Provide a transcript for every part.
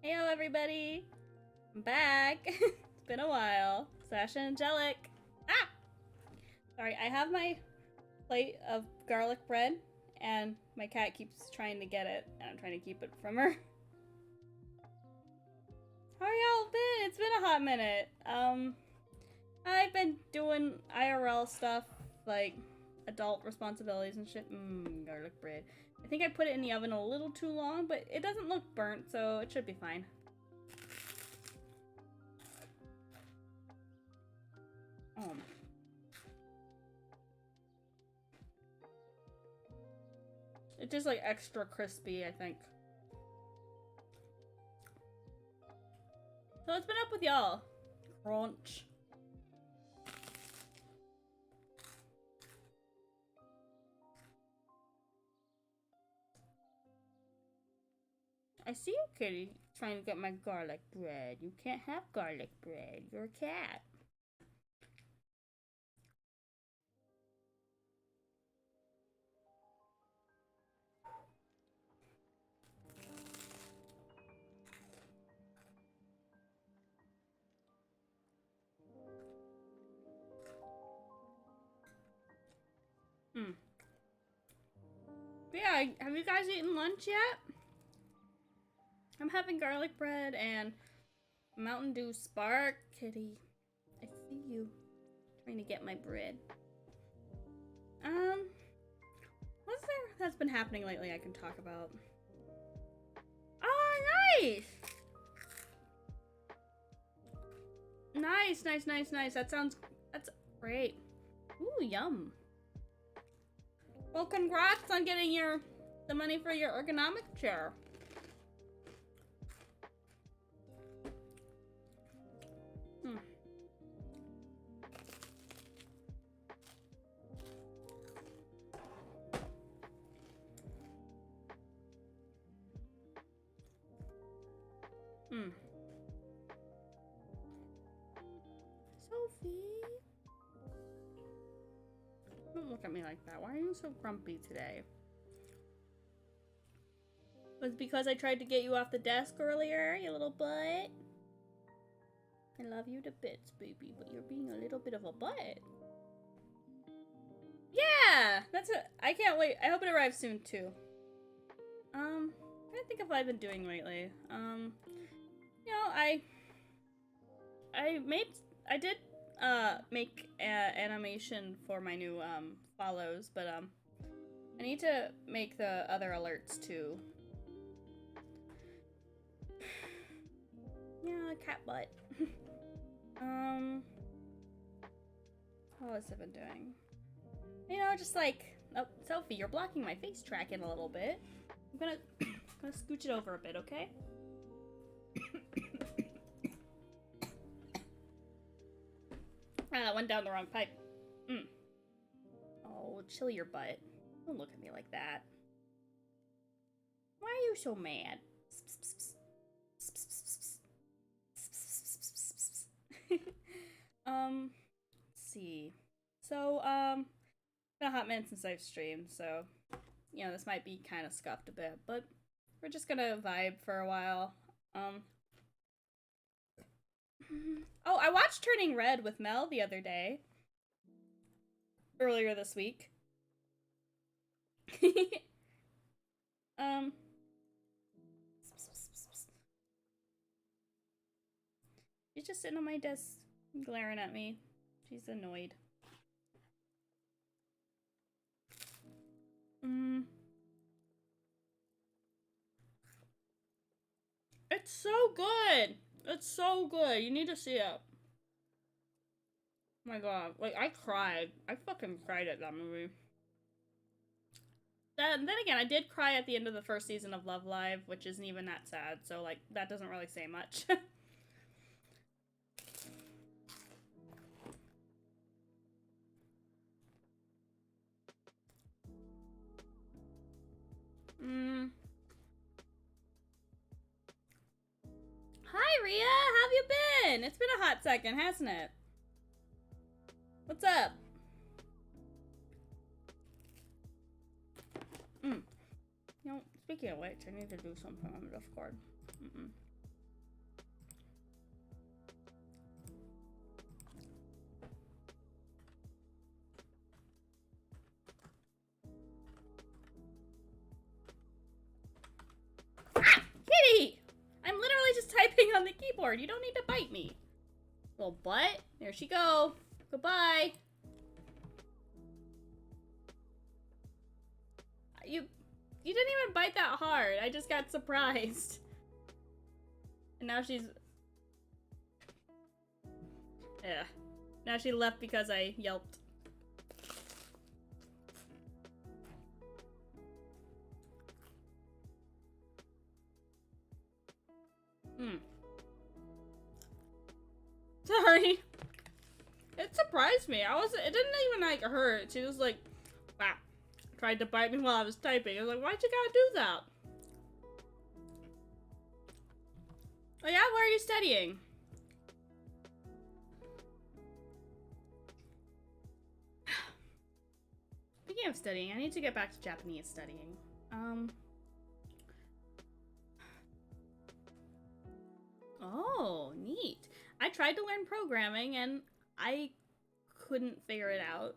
Heyo everybody! I'm back! It's been a while. Sasha Angelic. Ah! Sorry, I have my plate of garlic bread and my cat keeps trying to get it and I'm trying to keep it from her. How y'all been? It's been a hot minute. I've been doing IRL stuff, like adult responsibilities and shit. Garlic bread. I think I put it in the oven a little too long, but it doesn't look burnt, so it should be fine. It's just like extra crispy, I think. So what's been up with y'all? Crunch. I see you, kitty, trying to get my garlic bread. You can't have garlic bread. You're a cat. But yeah, have you guys eaten lunch yet? I'm having garlic bread and Mountain Dew Spark. Kitty, I see you trying to get my bread. What's there that's been happening lately I can talk about? Oh, nice! Nice. That's great. Ooh, yum. Well, congrats on getting the money for your ergonomic chair. Sophie? Don't look at me like that. Why are you so grumpy today? It was because I tried to get you off the desk earlier, you little butt. I love you to bits, baby, but you're being a little bit of a butt. Yeah! I can't wait. I hope it arrives soon, too. I'm trying to think of what I've been doing lately. You know, I did make animation for my new follows, but I need to make the other alerts too. Yeah, cat butt. What else have I been doing? You know, just like, oh, Sophie, you're blocking my face tracking a little bit. I'm gonna scooch it over a bit, okay? That went down the wrong pipe. Oh, chill your butt. Don't look at me like that. Why are you so mad? Let's see. So, it's been a hot minute since I've streamed, so, you know, this might be kind of scuffed a bit, but we're just gonna vibe for a while. Oh, I watched Turning Red with Mel the other day. Earlier this week. She's just sitting on my desk glaring at me. She's annoyed. It's so good! It's so good. You need to see it. Oh my god. Like, I cried. I fucking cried at that movie. Then again, I did cry at the end of the first season of Love Live, which isn't even that sad, so, like, that doesn't really say much. Hi, Rhea! How have you been? It's been a hot second, hasn't it? What's up? You know, speaking of which, I need to do something on the Discord. keyboard. You don't need to bite me. Little butt. There she go. Goodbye. You didn't even bite that hard. I just got surprised. And now she's... Yeah. Now she left because I yelped. Sorry. It surprised me. It didn't even like hurt. She was like, wow. Tried to bite me while I was typing. I was like, why'd you gotta do that? Oh yeah? Where are you studying? Speaking of studying, I need to get back to Japanese studying. Oh, neat. I tried to learn programming and I couldn't figure it out.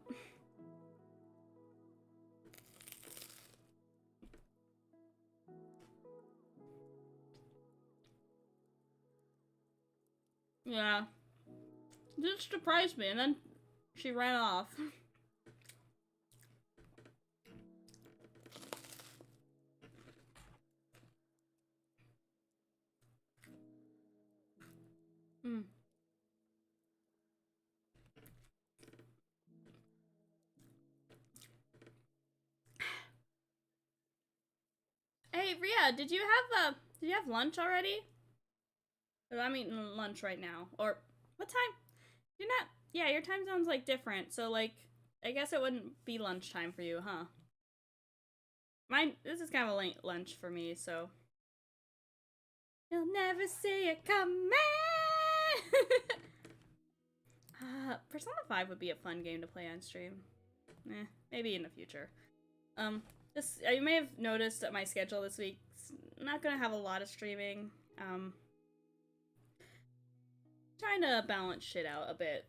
Yeah. Just surprised me and then she ran off. Hey, Ria, did you have lunch already? I'm eating lunch right now. Or what time? You're not. Yeah, your time zone's like different. So like, I guess it wouldn't be lunchtime for you, huh? This is kind of a late lunch for me, so. You'll never see it coming. Persona 5 would be a fun game to play on stream. Maybe in the future. You may have noticed that my schedule this week's not gonna have a lot of streaming. Trying to balance shit out a bit,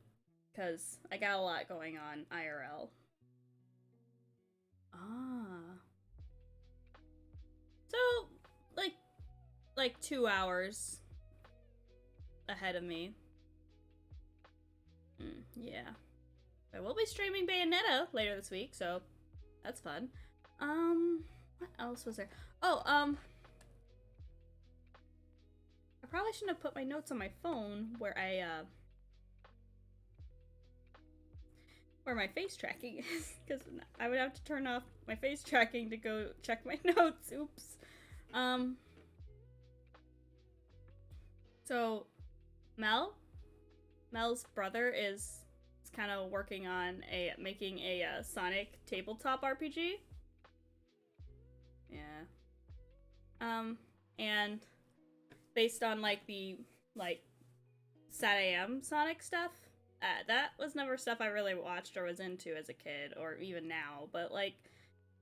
because I got a lot going on IRL. So, like 2 hours ahead of me. Yeah. I will be streaming Bayonetta later this week, so that's fun. What else was there? Oh, I probably shouldn't have put my notes on my phone where where my face tracking is, because I would have to turn off my face tracking to go check my notes. Oops. So, Mel's brother is kind of working on making a Sonic tabletop RPG. Yeah. And based on like the SatAM Sonic stuff, that was never stuff I really watched or was into as a kid or even now, but like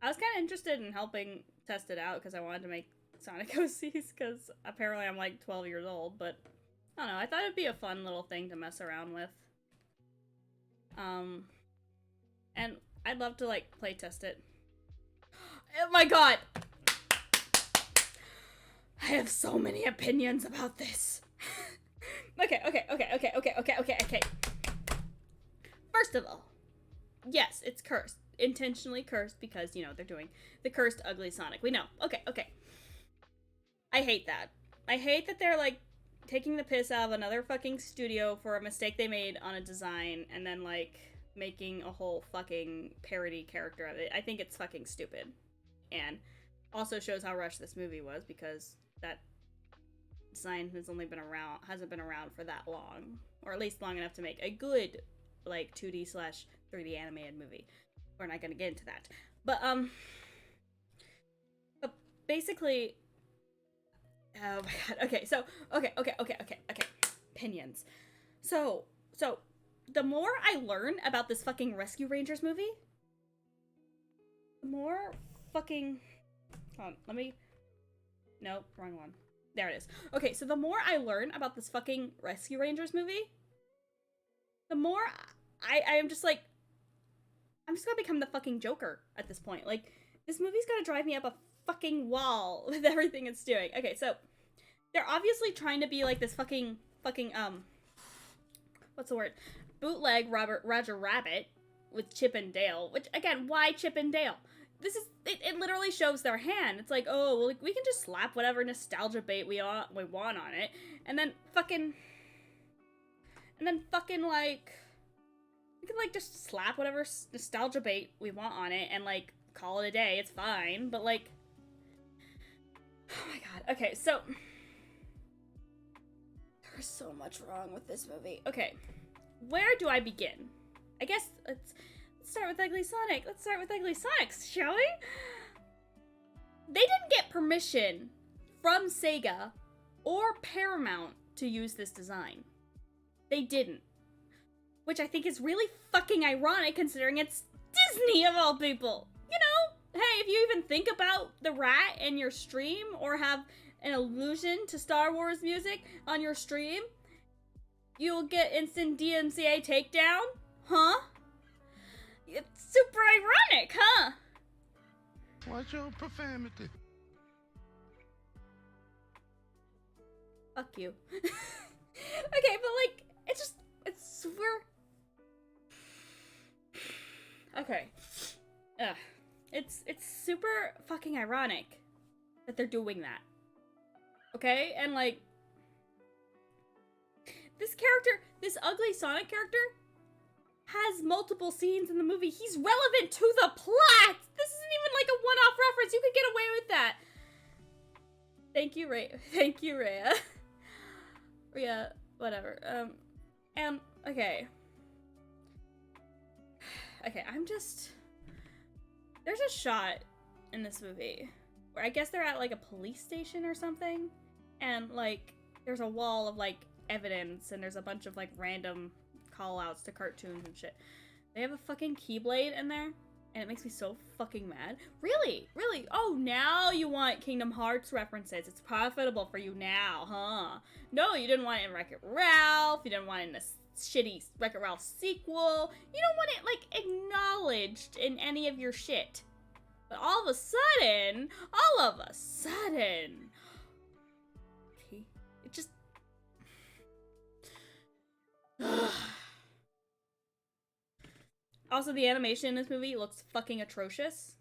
I was kind of interested in helping test it out because I wanted to make Sonic OCs because apparently I'm like 12 years old, but I don't know, I thought it'd be a fun little thing to mess around with. And I'd love to like play test it. Oh my god! I have so many opinions about this. Okay. First of all, yes, it's cursed. Intentionally cursed because, you know, they're doing the cursed ugly Sonic. We know. Okay. I hate that. I hate that they're, like, taking the piss out of another fucking studio for a mistake they made on a design and then, like, making a whole fucking parody character of it. I think it's fucking stupid. And also shows how rushed this movie was because that design hasn't been around for that long. Or at least long enough to make a good, like, 2D/3D animated movie. We're not gonna get into that. But basically, oh my god, okay, so, okay, opinions. So, the more I learn about this fucking Rescue Rangers movie, the more fucking, hold on, nope, wrong one. There it is. Okay, so the more I learn about this fucking Rescue Rangers movie, the more I am just like, I'm just gonna become the fucking Joker at this point. Like, this movie's gonna drive me up a fucking wall with everything it's doing. Okay, so they're obviously trying to be like this fucking, what's the word? Bootleg Roger Rabbit with Chip and Dale, which, again, why Chip and Dale? This is, it literally shows their hand. It's like, oh, well, we can just slap whatever nostalgia bait we want on it, and then fucking, like, we can, like, just slap whatever nostalgia bait we want on it and, like, call it a day. It's fine, but, like, oh my god. Okay, so there's so much wrong with this movie. Okay, where do I begin? I guess let's start with Ugly Sonic. Let's start with Ugly Sonic, shall we? They didn't get permission from Sega or Paramount to use this design. They didn't. Which I think is really fucking ironic considering it's Disney of all people. You know, hey, if you even think about the rat in your stream or have an allusion to Star Wars music on your stream, you'll get instant DMCA takedown? Huh? It's super ironic, huh? What's your profanity? Fuck you. Okay, but like, it's super... Okay. Ugh. It's super fucking ironic that they're doing that. Okay? And like, this character, this ugly Sonic character, has multiple scenes in the movie. He's relevant to the plot! This isn't even like a one-off reference. You could get away with that. Thank you, Ray. Thank you, Rhea. Rhea, whatever. And, okay. Okay, there's a shot in this movie where I guess they're at, like, a police station or something, and, like, there's a wall of, like, evidence, and there's a bunch of, like, random call-outs to cartoons and shit. They have a fucking Keyblade in there, and it makes me so fucking mad. Really? Really? Oh, now you want Kingdom Hearts references. It's profitable for you now, huh? No, you didn't want it in Wreck-It Ralph. You didn't want it in this shitty Wreck-It Ralph sequel. You don't want it, like, acknowledged in any of your shit. But all of a sudden, okay, it just... Also, the animation in this movie looks fucking atrocious.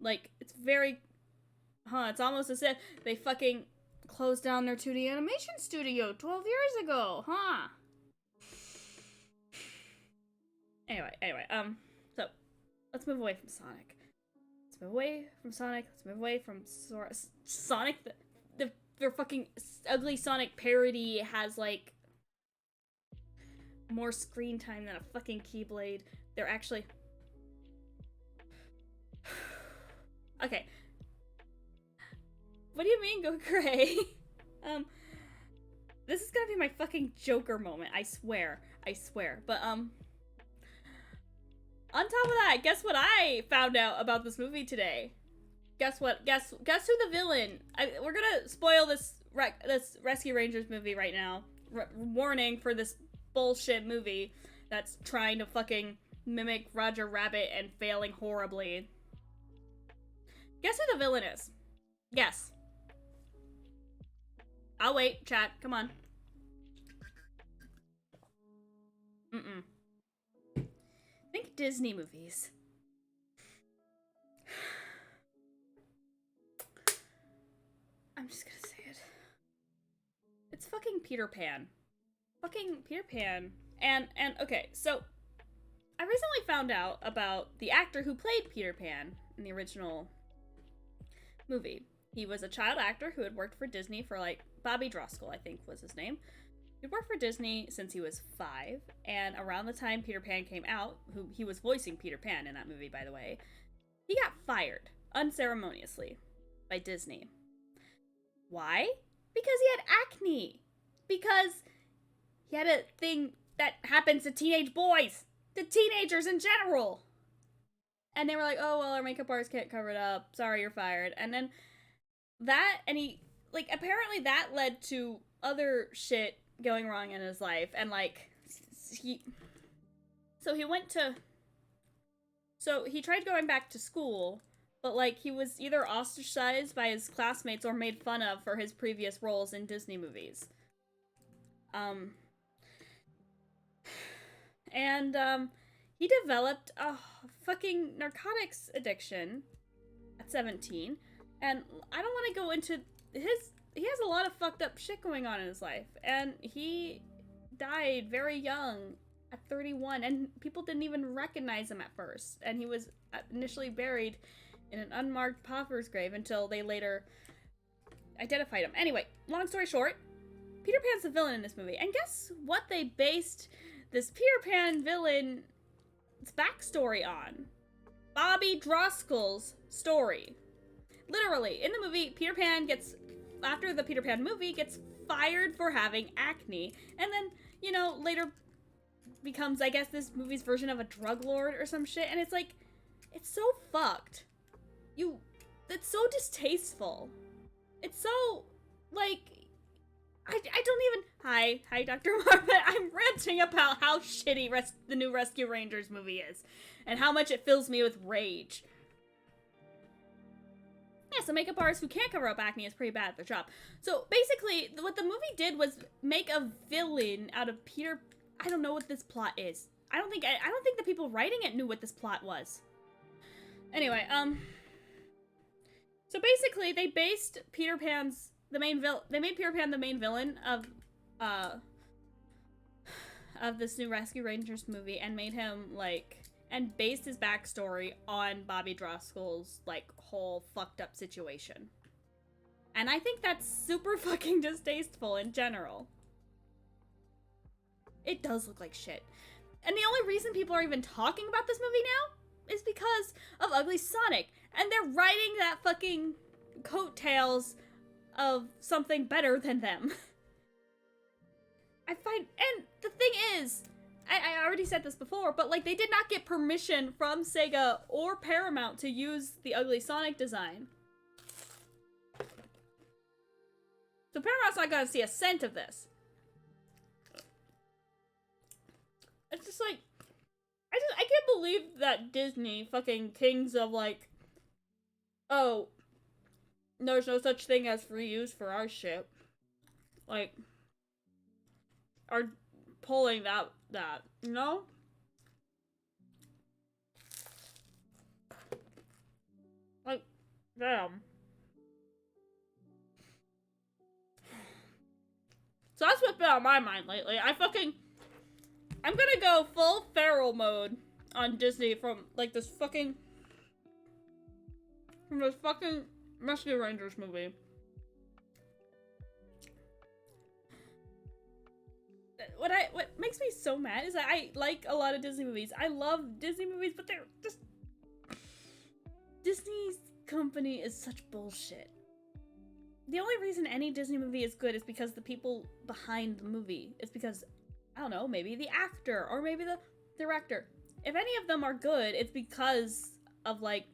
Like, it's very... it's almost as if they fucking closed down their 2D animation studio 12 years ago, huh? Anyway, so, let's move away from Sonic. Let's move away from Sonic. Let's move away from Sonic. Their fucking ugly Sonic parody has, like, more screen time than a fucking Keyblade. They're actually... Okay. What do you mean, go gray? This is gonna be my fucking Joker moment, I swear. But, on top of that, guess what I found out about this movie today? Guess what? Guess who the villain? We're gonna spoil this Rescue Rangers movie right now. Warning for this bullshit movie that's trying to fucking mimic Roger Rabbit and failing horribly. Guess who the villain is? Guess. I'll wait, chat. Come on. Think Disney movies. I'm just gonna say it. It's fucking Peter Pan. Fucking Peter Pan. And okay, so I recently found out about the actor who played Peter Pan in the original movie. He was a child actor who had worked for Disney for, like, Bobby Driscoll, I think was his name. He'd worked for Disney since he was 5, and around the time Peter Pan came out, he was voicing Peter Pan in that movie, by the way, he got fired, unceremoniously, by Disney. Why? Because he had acne. Because he had a thing that happens to teenage boys. To teenagers in general. And they were like, oh, well, our makeup artist can't cover it up. Sorry, you're fired. And then that, and he, like, apparently that led to other shit going wrong in his life. And, like, he tried going back to school, but like he was either ostracized by his classmates or made fun of for his previous roles in Disney movies. He developed a fucking narcotics addiction at 17, and I don't want to go into he has a lot of fucked up shit going on in his life, and he died very young at 31, and people didn't even recognize him at first, and he was initially buried in an unmarked pauper's grave until they later identified him. Anyway, long story short, Peter Pan's the villain in this movie, and guess what they based this Peter Pan villain's backstory on? Bobby Driscoll's story. Literally, in the movie, Peter Pan gets, after the Peter Pan movie, gets fired for having acne, and then, you know, later becomes, I guess, this movie's version of a drug lord or some shit, and it's like, it's so fucked. It's so distasteful. It's so, like, I don't even, hi, Dr. Marvin, I'm ranting about how shitty the new Rescue Rangers movie is, and how much it fills me with rage. Yeah, so makeup artists who can't cover up acne is pretty bad at their job. So basically, what the movie did was make a villain out of Peter. I don't know what this plot is. I don't think the people writing it knew what this plot was. Anyway, so basically they based Peter Pan's they made Peter Pan the main villain of this new Rescue Rangers movie, and made him like, and based his backstory on Bobby Driscoll's like whole fucked up situation. And I think that's super fucking distasteful in general. It does look like shit. And the only reason people are even talking about this movie now is because of Ugly Sonic, and they're riding that fucking coattails of something better than them. I find, and the thing is, I already said this before, but like they did not get permission from Sega or Paramount to use the Ugly Sonic design. So Paramount's not gonna see a cent of this. It's just like, I can't believe that Disney, fucking kings of like, oh, there's no such thing as free use for our shit, like, are pulling that, you know? Like, damn. So that's what's been on my mind lately. I'm gonna go full feral mode on Disney from this fucking Rescue Rangers movie. What makes me so mad is that I like a lot of Disney movies. I love Disney movies, but they're just, Disney's company is such bullshit. The only reason any Disney movie is good is because the people behind the movie. It's because, I don't know, maybe the actor or maybe the director. If any of them are good, it's because of like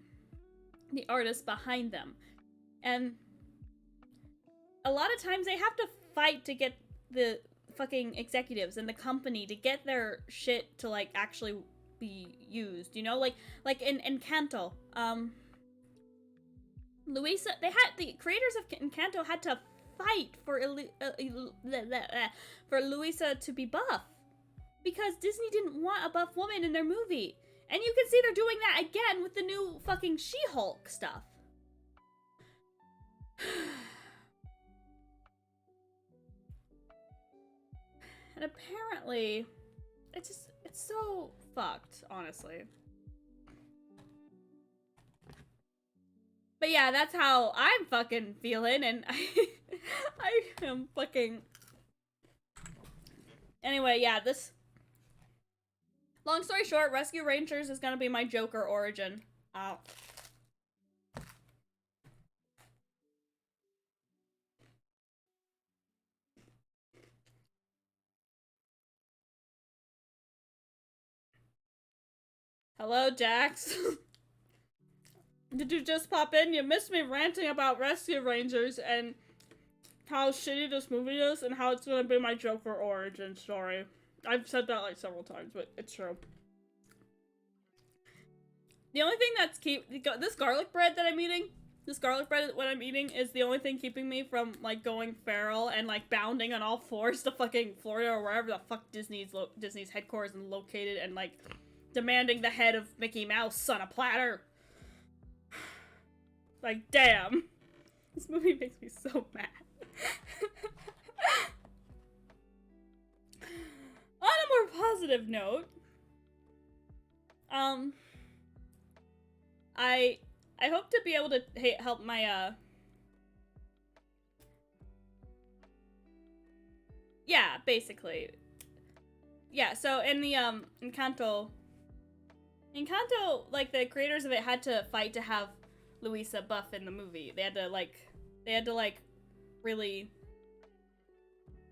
the artists behind them. And a lot of times they have to fight to get the fucking executives and the company to get their shit to like actually be used, you know? Like in Encanto, Luisa, the creators of Encanto had to fight for Luisa to be buff because Disney didn't want a buff woman in their movie. And you can see they're doing that again with the new fucking She-Hulk stuff. And apparently, it's so fucked, honestly. But yeah, that's how I'm fucking feeling, and I am fucking... Anyway, yeah, this... Long story short, Rescue Rangers is gonna be my Joker origin. Hello, Jax. Did you just pop in? You missed me ranting about Rescue Rangers and how shitty this movie is and how it's gonna be my Joker origin story. I've said that like several times, but it's true. The only thing that's this garlic bread that I'm eating, this garlic bread what I'm eating is the only thing keeping me from like going feral and like bounding on all fours to fucking Florida or wherever the fuck Disney's headquarters is located and like demanding the head of Mickey Mouse on a platter. Like, damn. This movie makes me so mad. On a more positive note, I hope to be able to help my, yeah, basically. Yeah, so in the, Encanto, like, the creators of it had to fight to have Luisa buff in the movie. They had to, like, really...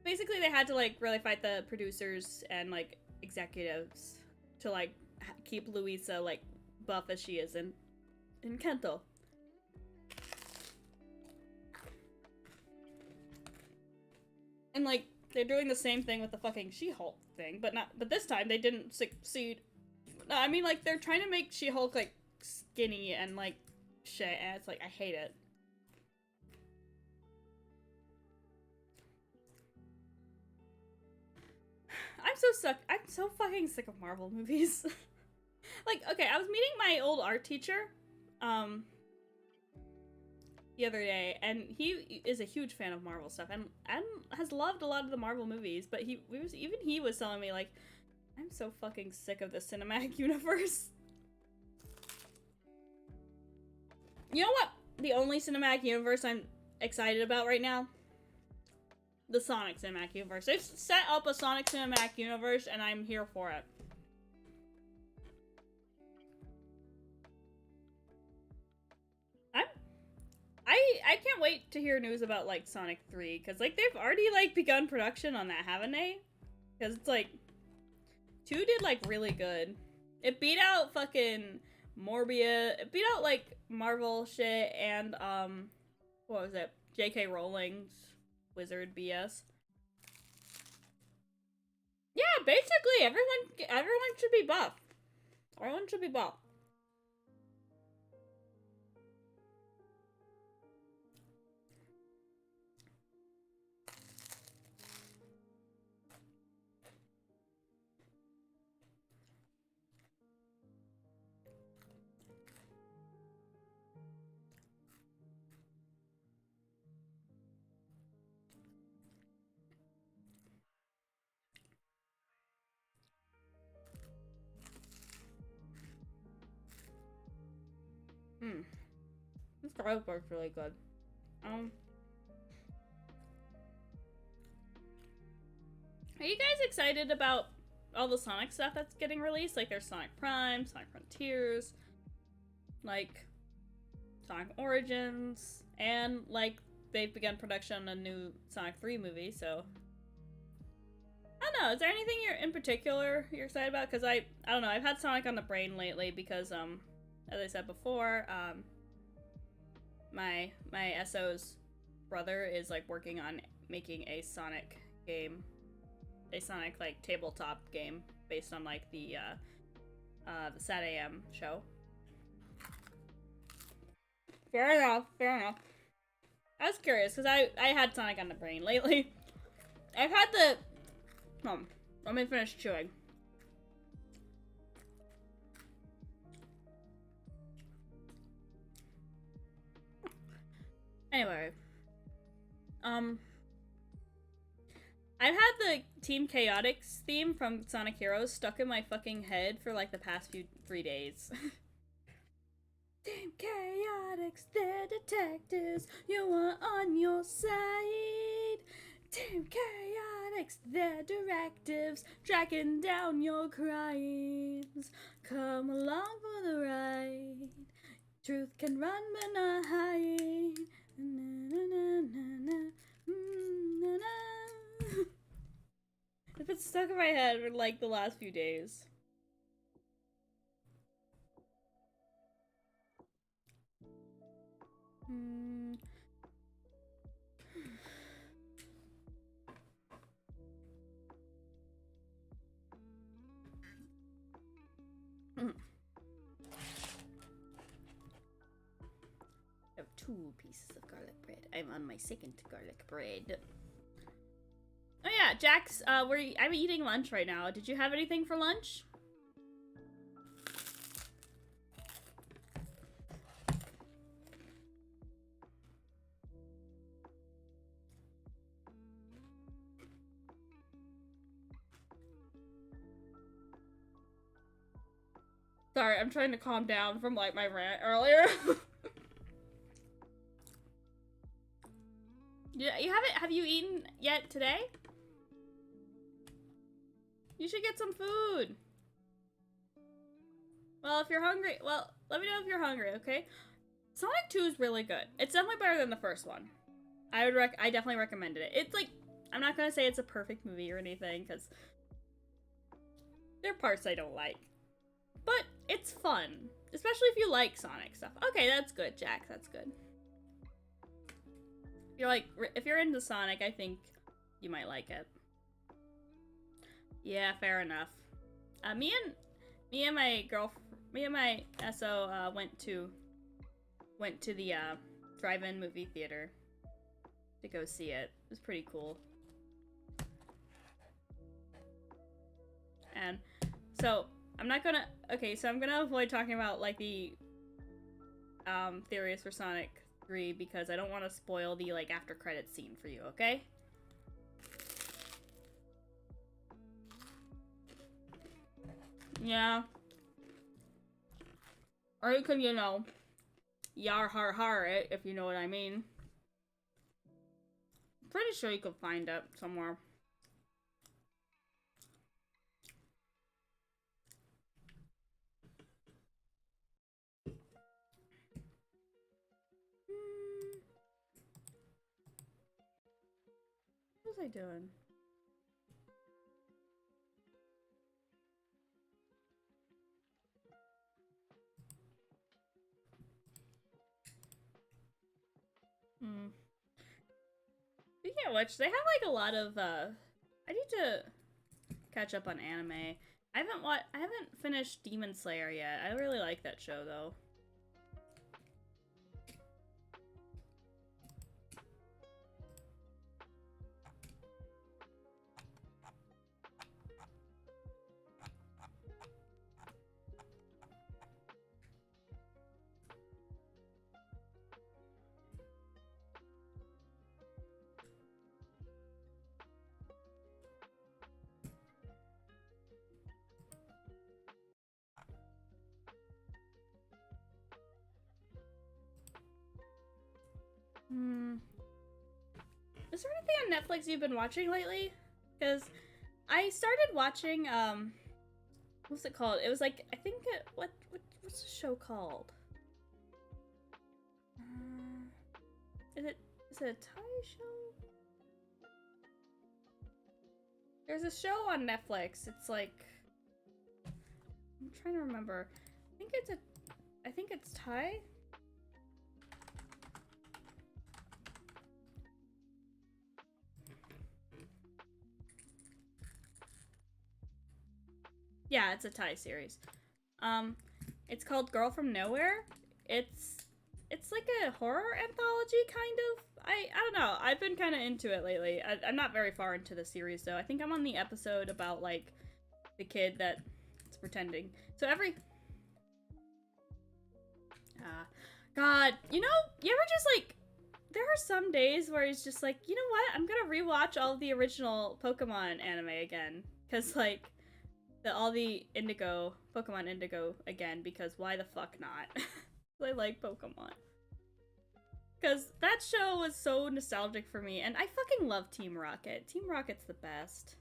Basically, they had to, like, really fight the producers and, like, executives to, like, keep Luisa, like, buff as she is in Encanto. And, like, they're doing the same thing with the fucking She-Hulk thing, but this time they didn't succeed. No, I mean, like, they're trying to make She-Hulk, like, skinny and, like, shit, and it's like, I hate it. I'm so fucking sick of Marvel movies. Like, okay, I was meeting my old art teacher, the other day, and he is a huge fan of Marvel stuff, and has loved a lot of the Marvel movies, but he was telling me, like, I'm so fucking sick of the cinematic universe. You know what? The only cinematic universe I'm excited about right now? The Sonic cinematic universe. They've set up a Sonic cinematic universe, and I'm here for it. I can't wait to hear news about, like, Sonic 3, because, like, they've already, like, begun production on that, haven't they? Because it's, like, 2 did, like, really good. It beat out fucking Morbius. It beat out, like, Marvel shit and, what was it? J.K. Rowling's Wizard BS. Yeah, basically, everyone should be buff. Everyone should be buff. This garlic bread's really good. Are you guys excited about all the Sonic stuff that's getting released? Like, there's Sonic Prime, Sonic Frontiers, like, Sonic Origins, and, like, they've begun production on a new Sonic 3 movie, so... I don't know, is there anything in particular you're excited about? Because I don't know, I've had Sonic on the brain lately because, as I said before, my SO's brother is, like, working on making a Sonic game. A Sonic, like, tabletop game based on, like, the Sat AM show. Fair enough, fair enough. I was curious, because I had Sonic on the brain lately. I've had the... let me finish chewing. Anyway. I've had the Team Chaotix theme from Sonic Heroes stuck in my fucking head for, like, the past 3 days. Team Chaotix, they're detectives, you are on your side. Team Chaotix, they're directives, tracking down your crimes. Come along for the ride. Truth can run but not hide. Na, na, na, na, na. Na, na. It's been stuck in my head for, like, the last few days. 2 pieces of garlic bread. I'm on my second garlic bread. Oh yeah, Jax, I'm eating lunch right now. Did you have anything for lunch? Sorry, I'm trying to calm down from like my rant earlier. Yeah, have you eaten yet today? You should get some food. Well, if you're hungry, well, let me know if you're hungry, okay? Sonic 2 is really good. It's definitely better than the first one. I definitely recommended it. It's like, I'm not gonna say it's a perfect movie or anything, because there are parts I don't like. But it's fun, especially if you like Sonic stuff. Okay, that's good, Jack. That's good. If you're into Sonic, I think you might like it. Yeah, fair enough. Me and my SO went to the drive-in movie theater to go see it. It was pretty cool. And so I'm gonna avoid talking about like the theories for Sonic 3 because I don't want to spoil the like after credits scene for you, okay? Yeah. Or you can, yar har har it, if you know what I mean. I'm pretty sure you could find it somewhere. What was I doing? Speaking of which, they have like a lot of I need to catch up on anime. I haven't finished Demon Slayer yet. I really like that show though. Is there anything on Netflix you've been watching lately? Because I started watching, what's it called? It was like, I think what's the show called? Is it a Thai show? There's a show on Netflix. It's like, I'm trying to remember. I think it's Thai. Yeah, it's a Thai series. It's called Girl from Nowhere. It's like a horror anthology, kind of. I don't know. I've been kind of into it lately. I'm not very far into the series, though. I think I'm on the episode about, like, the kid that's pretending. So God, you ever just, like, there are some days where it's just like, you know what? I'm gonna rewatch all of the original Pokemon anime again. Because, like, all the Pokemon Indigo again, because why the fuck not? I like Pokemon. Because that show was so nostalgic for me, and I fucking love Team Rocket. Team Rocket's the best.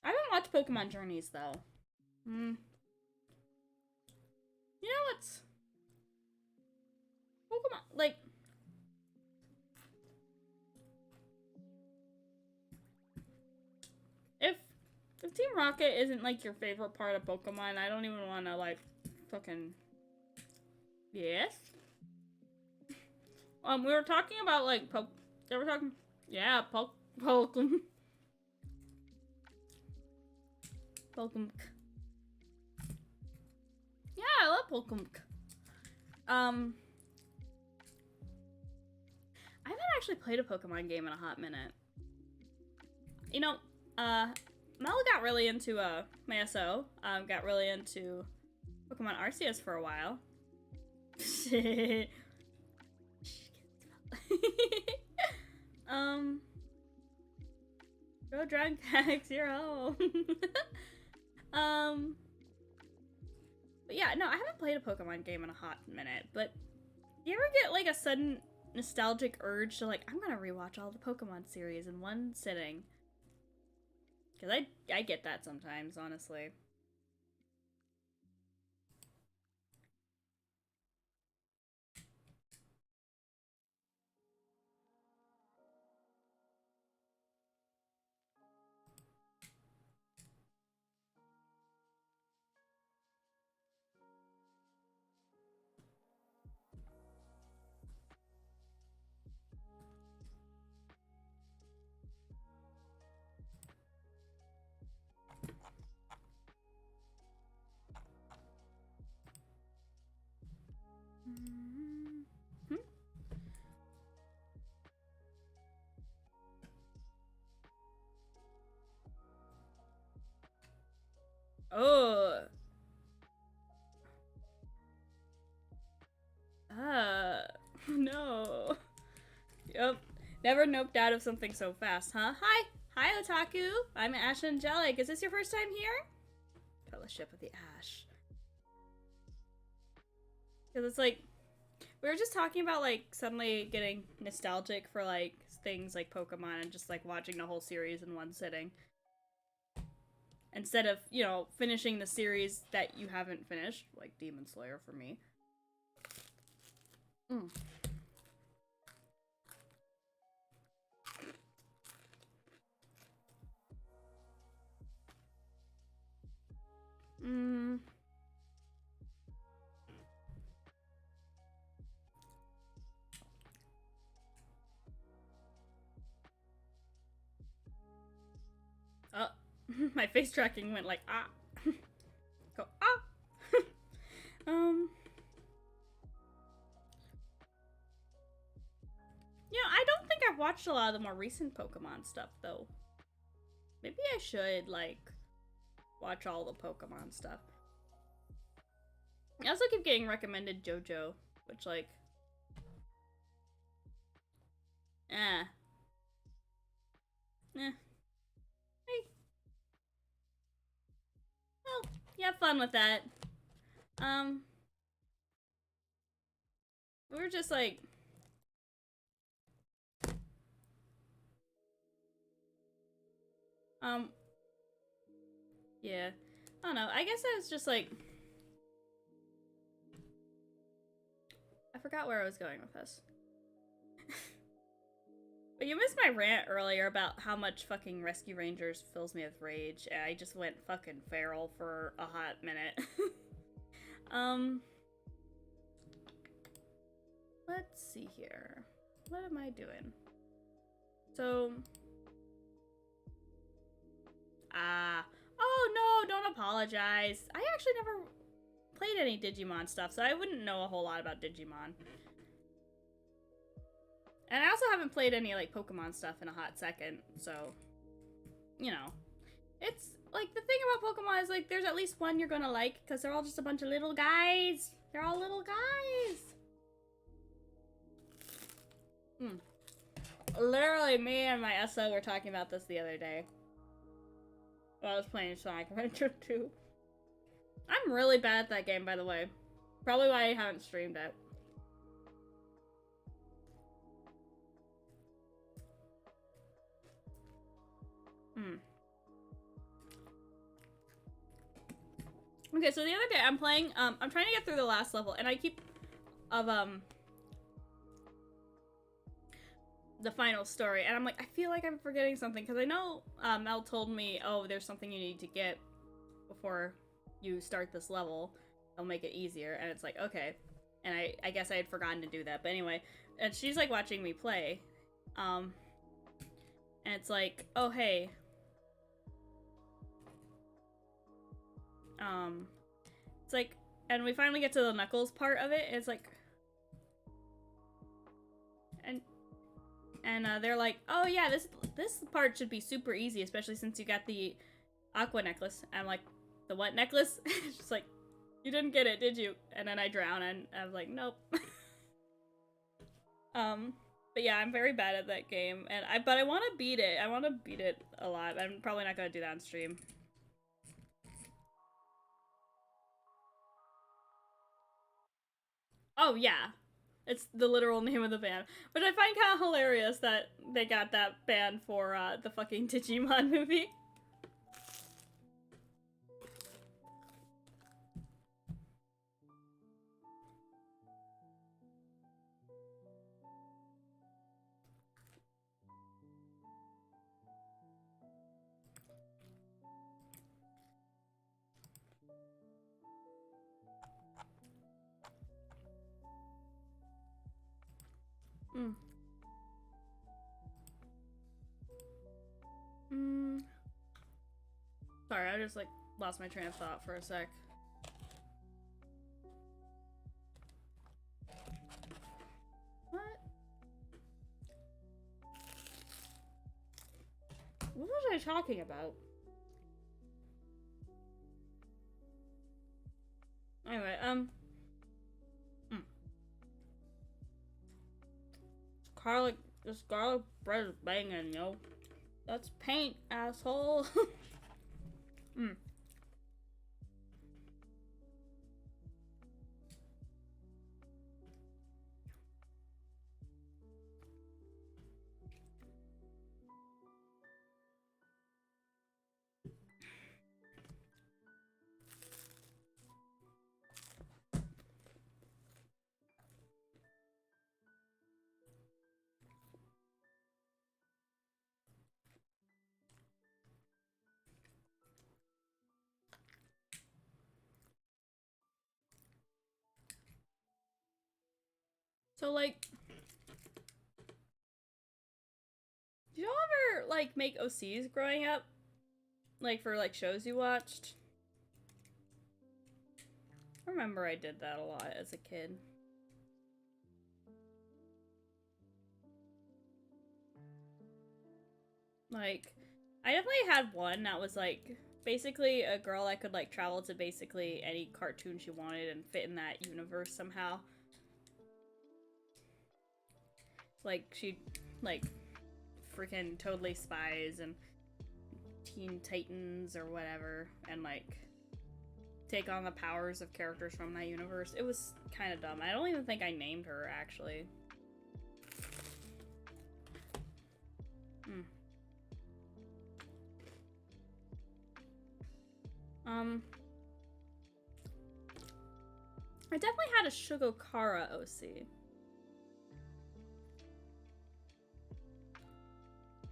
I haven't watched Pokemon Journeys, though. You know what's... Pokemon, like... If Team Rocket isn't, like, your favorite part of Pokemon, I don't even want to, like, fucking Yes? We were talking about, like, they were talking... Yeah, Pokemon. Pokemon. Yeah, I love Pokemon. I haven't actually played a Pokemon game in a hot minute. You know, Mel got really into, my SO. Got really into Pokemon Arceus for a while. Go drunk hacks, you're home. But yeah, no, I haven't played a Pokemon game in a hot minute, but you ever get like a sudden nostalgic urge to like, I'm gonna rewatch all the Pokemon series in one sitting? Cause I get that sometimes, honestly. Hmm? Oh. No. Yep. Never noped out of something so fast, huh? Hi! Hi, Otaku! I'm Ash Angelic. Is this your first time here? Fellowship of the Ash. Because it's like, we were just talking about like suddenly getting nostalgic for like things like Pokemon and just like watching the whole series in one sitting. Instead of, you know, finishing the series that you haven't finished, like Demon Slayer for me. Mm. Mm. Oh, my face tracking went like, ah. Go, ah. You know, I don't think I've watched a lot of the more recent Pokemon stuff, though. Maybe I should, like, watch all the Pokemon stuff. I also keep getting recommended JoJo, which, like... Eh. Hey. Well, you have fun with that. We were just, like... Yeah. I don't know. I guess I was just, like... I forgot where I was going with this. But you missed my rant earlier about how much fucking Rescue Rangers fills me with rage, and I just went fucking feral for a hot minute. Let's see here. What am I doing? So... Oh no, don't apologize. I actually never played any Digimon stuff, so I wouldn't know a whole lot about Digimon. And I also haven't played any, like, Pokemon stuff in a hot second, so... You know. It's, like, the thing about Pokemon is, like, there's at least one you're gonna like, because they're all just a bunch of little guys. They're all little guys. Literally, me and my SO were talking about this the other day. While I was playing Sonic Adventure 2. I'm really bad at that game, by the way. Probably why I haven't streamed it. Okay, so the other day I'm playing, I'm trying to get through the last level, and I keep, the final story, and I'm like, I feel like I'm forgetting something, because I know, Mel told me, oh, there's something you need to get before you start this level. It'll make it easier, and it's like, okay. and I guess I had forgotten to do that. But anyway, and she's like watching me play, and it's like, oh hey, it's like, and we finally get to the Knuckles part of it. And it's like, and they're like, oh yeah, this part should be super easy, especially since you got the aqua necklace. I'm like, the what necklace? She's like, you didn't get it, did you? And then I drown, and I was like, nope. But yeah, I'm very bad at that game, and but I want to beat it. I want to beat it a lot. I'm probably not gonna do that on stream. Oh yeah, it's the literal name of the band, which I find kind of hilarious that they got that band for the fucking Digimon movie. Sorry, I just like lost my train of thought for a sec. What? What was I talking about? Anyway, this garlic bread is banging, yo. That's paint, asshole. So, like, did y'all ever, like, make OCs growing up? Like, for, like, shows you watched? I remember I did that a lot as a kid. Like, I definitely had one that was, like, basically a girl that could, like, travel to basically any cartoon she wanted and fit in that universe somehow. Like, she, like, freaking Totally Spies and Teen Titans or whatever, and, like, take on the powers of characters from that universe. It was kind of dumb. I don't even think I named her, actually. I definitely had a Shugokara OC.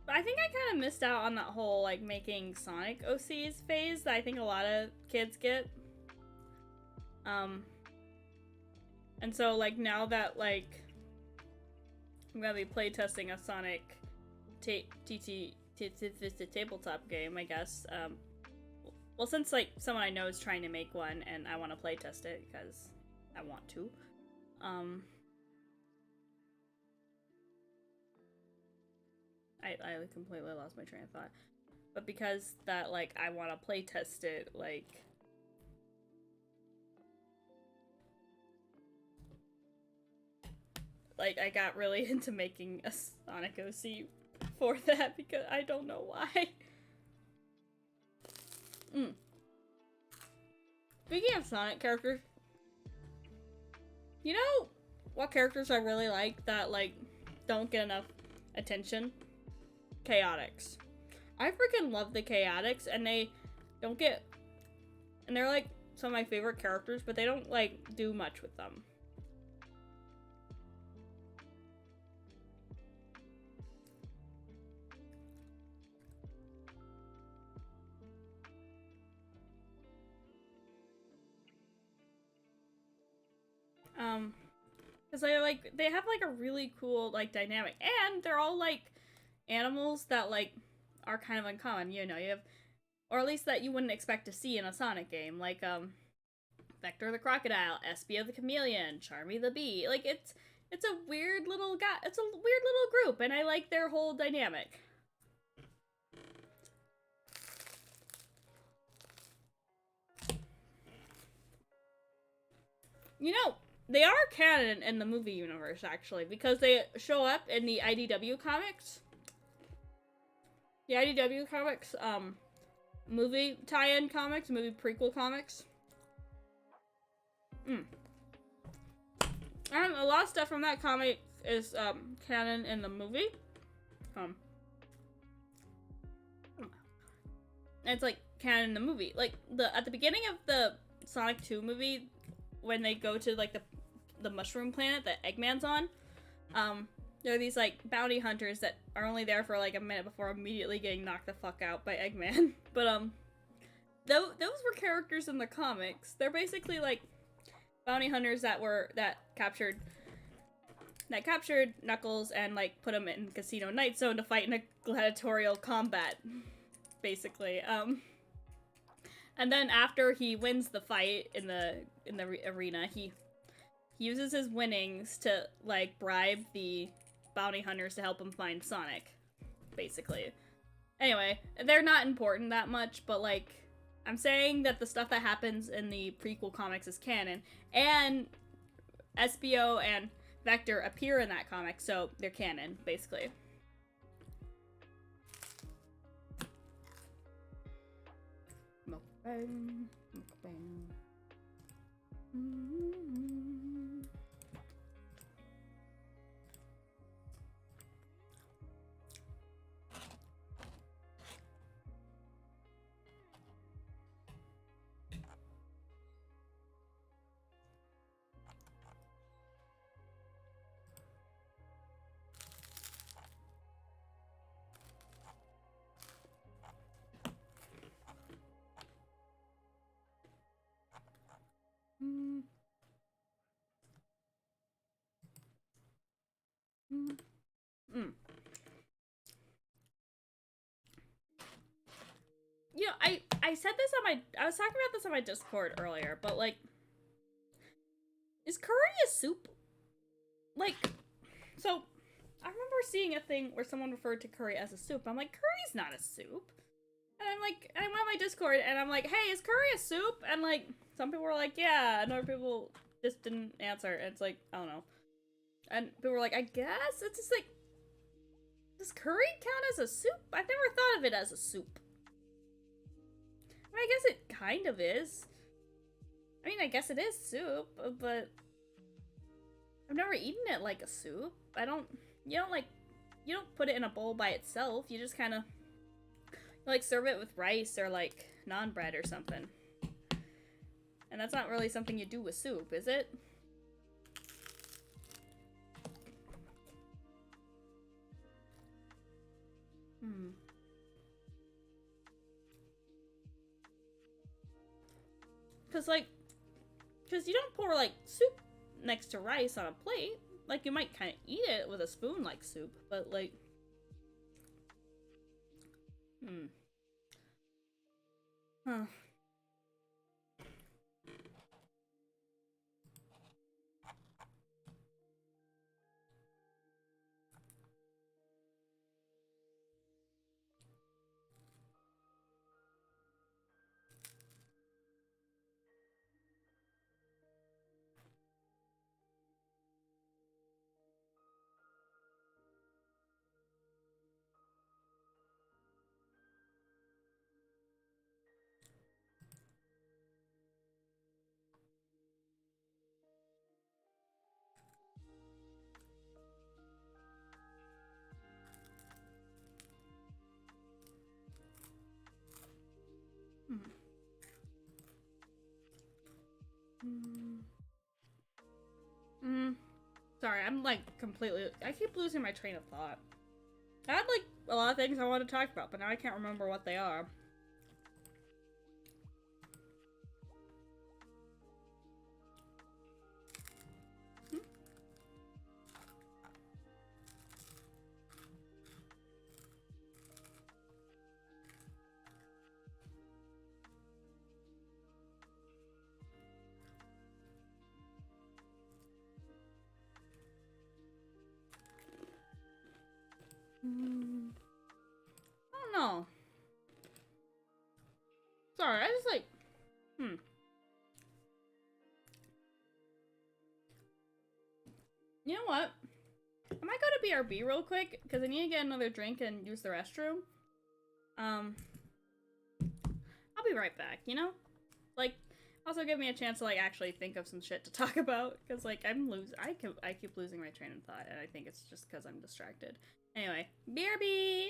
But I think I kind of missed out on that whole, like, making Sonic OCs phase that I think a lot of kids get. And so, like, now that, like, I'm gonna be playtesting a Sonic tabletop game, I guess, well, since, like, someone I know is trying to make one, and I want to playtest it, because I want to, I completely lost my train of thought. But because that, like, I want to playtest it, like, I got really into making a Sonic OC for that, because I don't know why. Speaking of Sonic characters, you know what characters I really like that, like, don't get enough attention? Chaotix. I freaking love the Chaotix, and they don't get, and they're, like, some of my favorite characters, but they don't, like, do much with them. Because they have like a really cool like dynamic, and they're all like animals that like are kind of uncommon. You know, you have, or at least that you wouldn't expect to see in a Sonic game, like Vector the crocodile, Espio the chameleon, Charmy the bee. Like it's a weird little guy. It's a weird little group, and I like their whole dynamic. You know, they are canon in the movie universe, actually, because they show up in the IDW comics. The IDW comics, movie tie-in comics, movie prequel comics. A lot of stuff from that comic is, canon in the movie. It's, like, canon in the movie. Like, at the beginning of the Sonic 2 movie, when they go to like the mushroom planet that Eggman's on, there are these like bounty hunters that are only there for like a minute before immediately getting knocked the fuck out by Eggman. But those were characters in the comics. They're basically like bounty hunters that captured Knuckles and like put him in Casino Night Zone to fight in a gladiatorial combat, basically. And then after he wins the fight in the arena, he uses his winnings to like bribe the bounty hunters to help him find Sonic, basically. Anyway, they're not important that much, but like I'm saying that the stuff that happens in the prequel comics is canon, and Espio and Vector appear in that comic, so they're canon, basically. Mukbang. You know, I said this on I was talking about this on my Discord earlier, but like, is curry a soup? Like, so I remember seeing a thing where someone referred to curry as a soup. I'm like, curry's not a soup. And I'm like, I went on my Discord and I'm like, hey, is curry a soup? And like, some people were like, yeah, and other people just didn't answer. And it's like, I don't know. And people were like, I guess it's just like, does curry count as a soup? I've never thought of it as a soup. I mean, I guess it kind of is. I mean, I guess it is soup, but I've never eaten it like a soup. You don't put it in a bowl by itself. You just kind of, like, serve it with rice or, like, naan bread or something. And that's not really something you do with soup, is it? Because you don't pour, like, soup next to rice on a plate. Like, you might kind of eat it with a spoon like soup, but, like... Huh. Sorry, I'm like completely... I keep losing my train of thought. I had like a lot of things I wanted to talk about, but now I can't remember what they are. I don't know. Sorry, I just like, You know what? I might go to BRB real quick, because I need to get another drink and use the restroom. I'll be right back, you know? Like, also give me a chance to, like, actually think of some shit to talk about, because, like, I keep losing my train of thought, and I think it's just because I'm distracted. Anyway, BRB!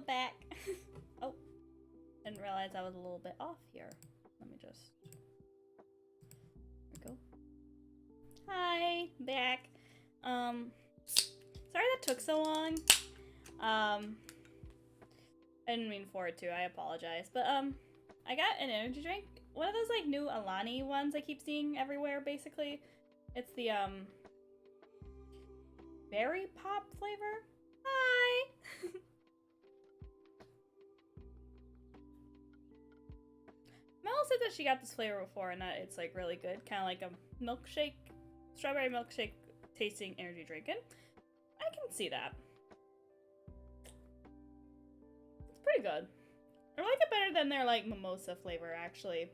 back. Oh, didn't realize I was a little bit off here. Let me just. There we go. Hi, back. Sorry that took so long. I didn't mean for it to. I apologize. But I got an energy drink. One of those like new Alani ones I keep seeing everywhere. Basically, it's the berry pop flavor. Hi. Mel said that she got this flavor before and that it's like really good, kind of like a milkshake, strawberry milkshake tasting energy drink. And I can see that. It's pretty good. I like it better than their like mimosa flavor, actually.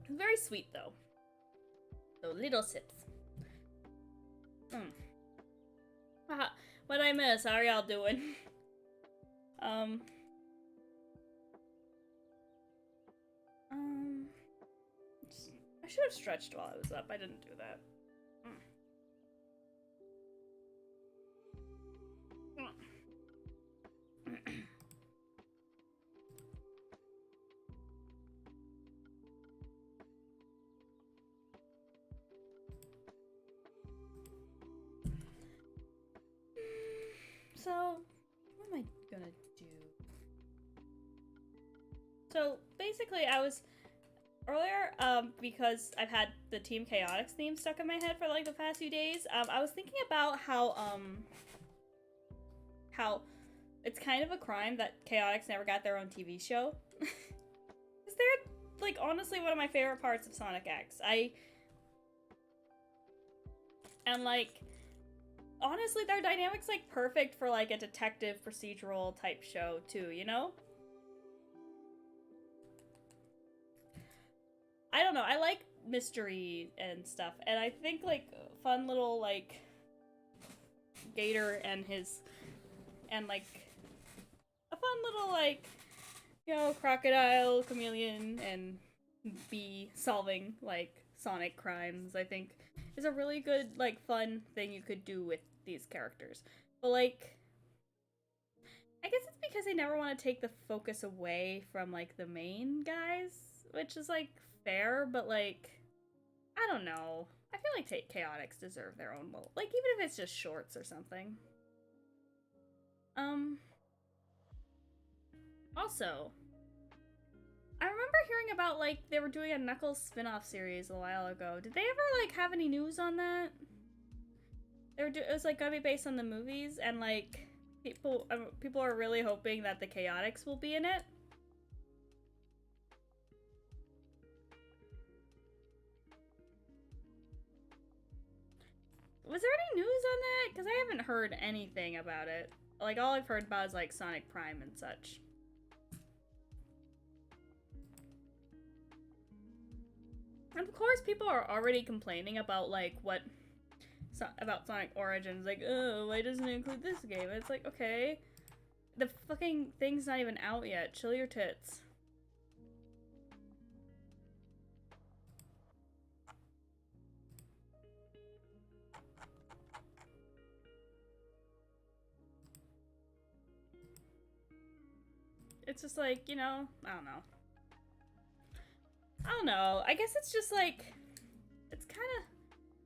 It's very sweet though. So little sips. What'd I miss? How are y'all doing? I should have stretched while I was up. I didn't do that. So, what am I gonna do? So, basically, I was earlier, because I've had the Team Chaotix theme stuck in my head for like the past few days, I was thinking about how it's kind of a crime that Chaotix never got their own TV show. Is there, like, honestly one of my favorite parts of Sonic X. And, like, honestly, their dynamic's, like, perfect for, like, a detective procedural type show, too, you know? I don't know, I like mystery and stuff, and I think, like, fun little, like, Gator and like, a fun little, like, you know, crocodile, chameleon, and bee solving, like, Sonic crimes, I think, is a really good, like, fun thing you could do with these characters. But, like, I guess it's because they never want to take the focus away from, like, the main guys, which is, like, fair, but, like, I don't know. I feel like Chaotix deserve their own little, like, even if it's just shorts or something. Also, I remember hearing about, like, they were doing a Knuckles spin-off series a while ago. Did they ever, like, have any news on that? It was, like, gonna be based on the movies, and, like, people are really hoping that the Chaotix will be in it. Was there any news on that? Because I haven't heard anything about it. Like, all I've heard about is, like, Sonic Prime and such. And of course, people are already complaining about, like, about Sonic Origins. Like, oh, why doesn't it include this game? And it's like, okay. The fucking thing's not even out yet. Chill your tits. It's just like, you know, I don't know. I don't know. I guess it's just like, it's kind of,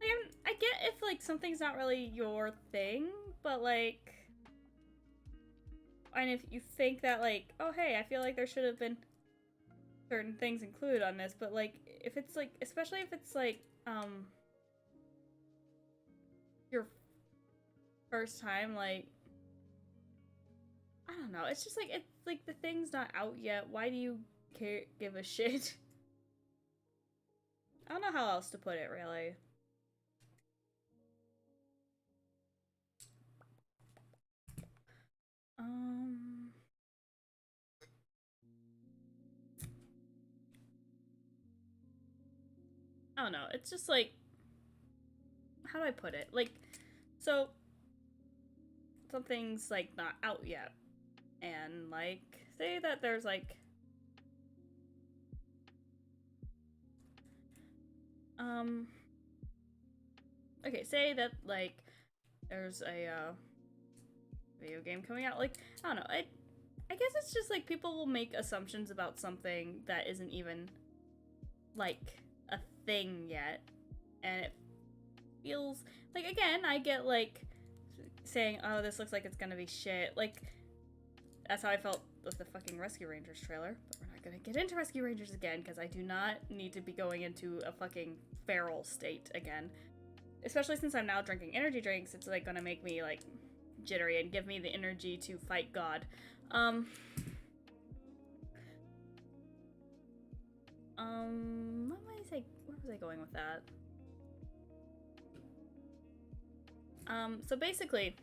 like, I get if, like, something's not really your thing, but, like, and if you think that, like, oh, hey, I feel like there should have been certain things included on this, but, like, if it's, like, especially if it's, like, your first time, like, I don't know, it's just, like, it's, like, the thing's not out yet, why do you give a shit? I don't know how else to put it, really. I don't know, it's just, like, how do I put it? Like, so, something's, like, not out yet, and, like, say that there's, like, okay, say that, like, there's a, video game coming out. Like, I don't know. I guess it's just like people will make assumptions about something that isn't even like a thing yet, and it feels like, again, I get like saying, oh, this looks like it's gonna be shit. Like, that's how I felt with the fucking Rescue Rangers trailer, but we're not gonna get into Rescue Rangers again because I do not need to be going into a fucking feral state again. Especially since I'm now drinking energy drinks, it's like gonna make me like jittery and give me the energy to fight God. Where was I going with that? So basically,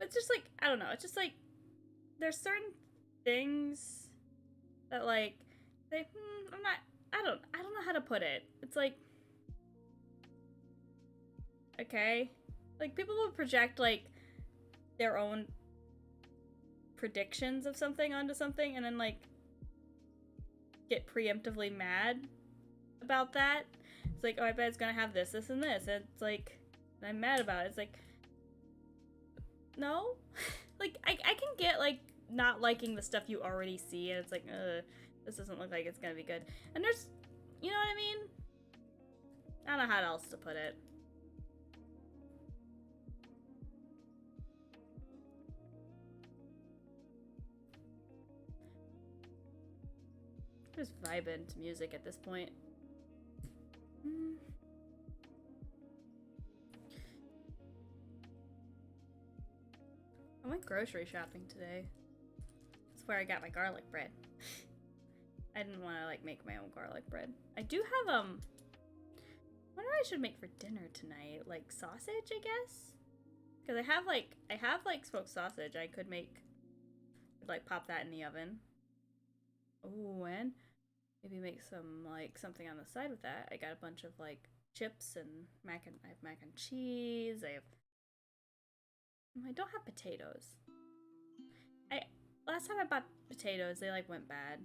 it's just like, I don't know, it's just like, there's certain things that like, I don't know how to put it. It's like, okay, like people will project like their own predictions of something onto something and then like get preemptively mad about that. It's like, oh, I bet it's gonna have this, this, and this. And it's like, and I'm mad about it. It's like, no. Like, I can get like not liking the stuff you already see, and it's like, this doesn't look like it's gonna be good. And there's, you know what I mean? I don't know how else to put it. I'm just vibing to music at this point. I went grocery shopping today. That's where I got my garlic bread. I didn't want to like make my own garlic bread. I do have I wonder what I should make for dinner tonight. Like sausage, I guess? Because I have like smoked sausage. I could like pop that in the oven. Oh, and maybe make some like something on the side with that. I got a bunch of like chips and I have mac and cheese. I don't have potatoes. Last time I bought potatoes, they like went bad.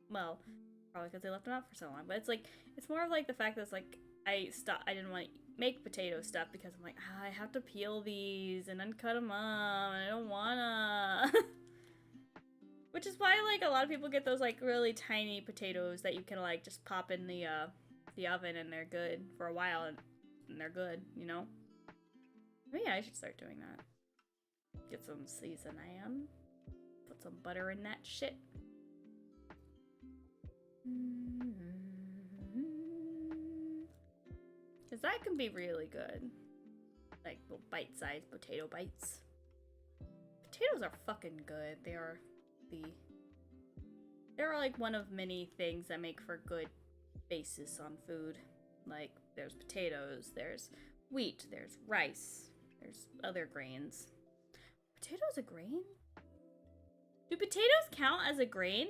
Well, probably because they left them out for so long. But it's like, it's more of like the fact that it's like I didn't want to make potato stuff because I'm like, I have to peel these and then cut them up and I don't wanna. Which is why like a lot of people get those like really tiny potatoes that you can like just pop in the oven and they're good for a while and they're good, you know? Maybe I should start doing that. Get some seasoning. Put some butter in that shit. Because that can be really good. Like little bite-sized potato bites. Potatoes are fucking good. They're like one of many things that make for good basis on food. Like there's potatoes, there's wheat, there's rice, there's other grains. Potatoes a grain? Do potatoes count as a grain?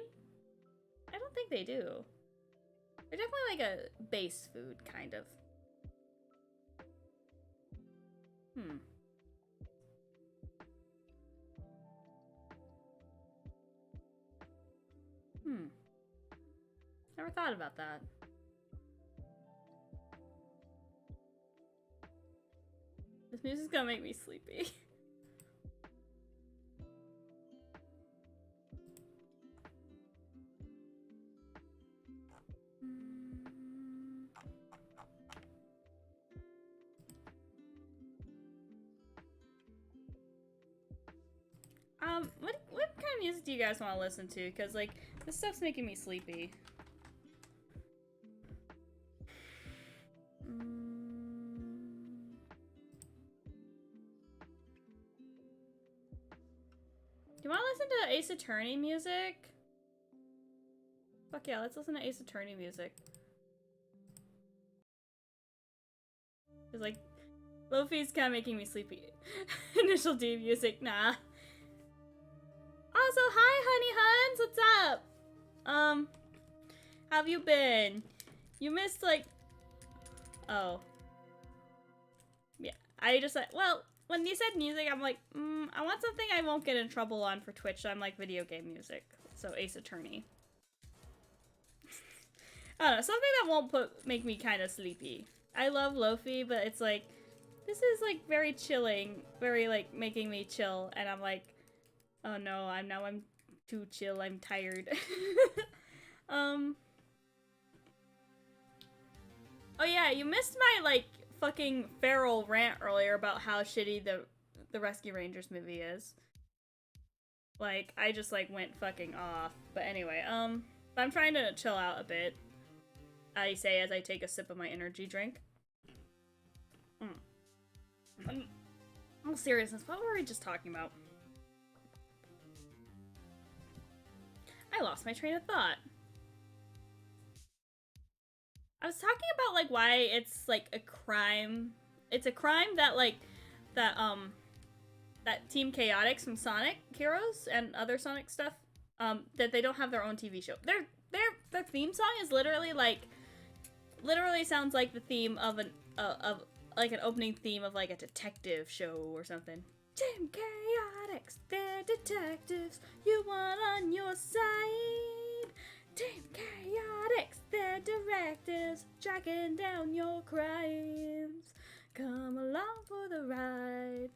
I don't think they do. They're definitely like a base food, kind of. Never thought about that. This music's gonna make me sleepy. What kind of music do you guys want to listen to? Because, like, this stuff's making me sleepy. Do you want to listen to Ace Attorney music? Fuck yeah, let's listen to Ace Attorney music. It's like, Lofi's kind of making me sleepy. Initial D music, nah. Also, hi, honey huns, what's up? How have you been? You missed, like... Oh. Yeah, I just said, well, when you said music, I'm like, I want something I won't get in trouble on for Twitch, so I'm like video game music. So, Ace Attorney. I don't know, something that won't make me kind of sleepy. I love Lofi, but it's like, this is like very chilling, very like making me chill, and I'm like, oh no, I'm too chill, I'm tired. um. Oh yeah, you missed my like fucking feral rant earlier about how shitty the Rescue Rangers movie is. Like, I just like went fucking off. But anyway, I'm trying to chill out a bit. I say as I take a sip of my energy drink. All seriousness, what were we just talking about? I lost my train of thought. I was talking about like why it's like a crime. It's a crime that like that Team Chaotix from Sonic Heroes and other Sonic stuff that they don't have their own TV show. Their theme song is literally sounds like the theme of an like an opening theme of like a detective show or something. Team Chaotix, they're detectives you want on your side. Team Chaotix, they're directives tracking down your crimes. Come along for the ride.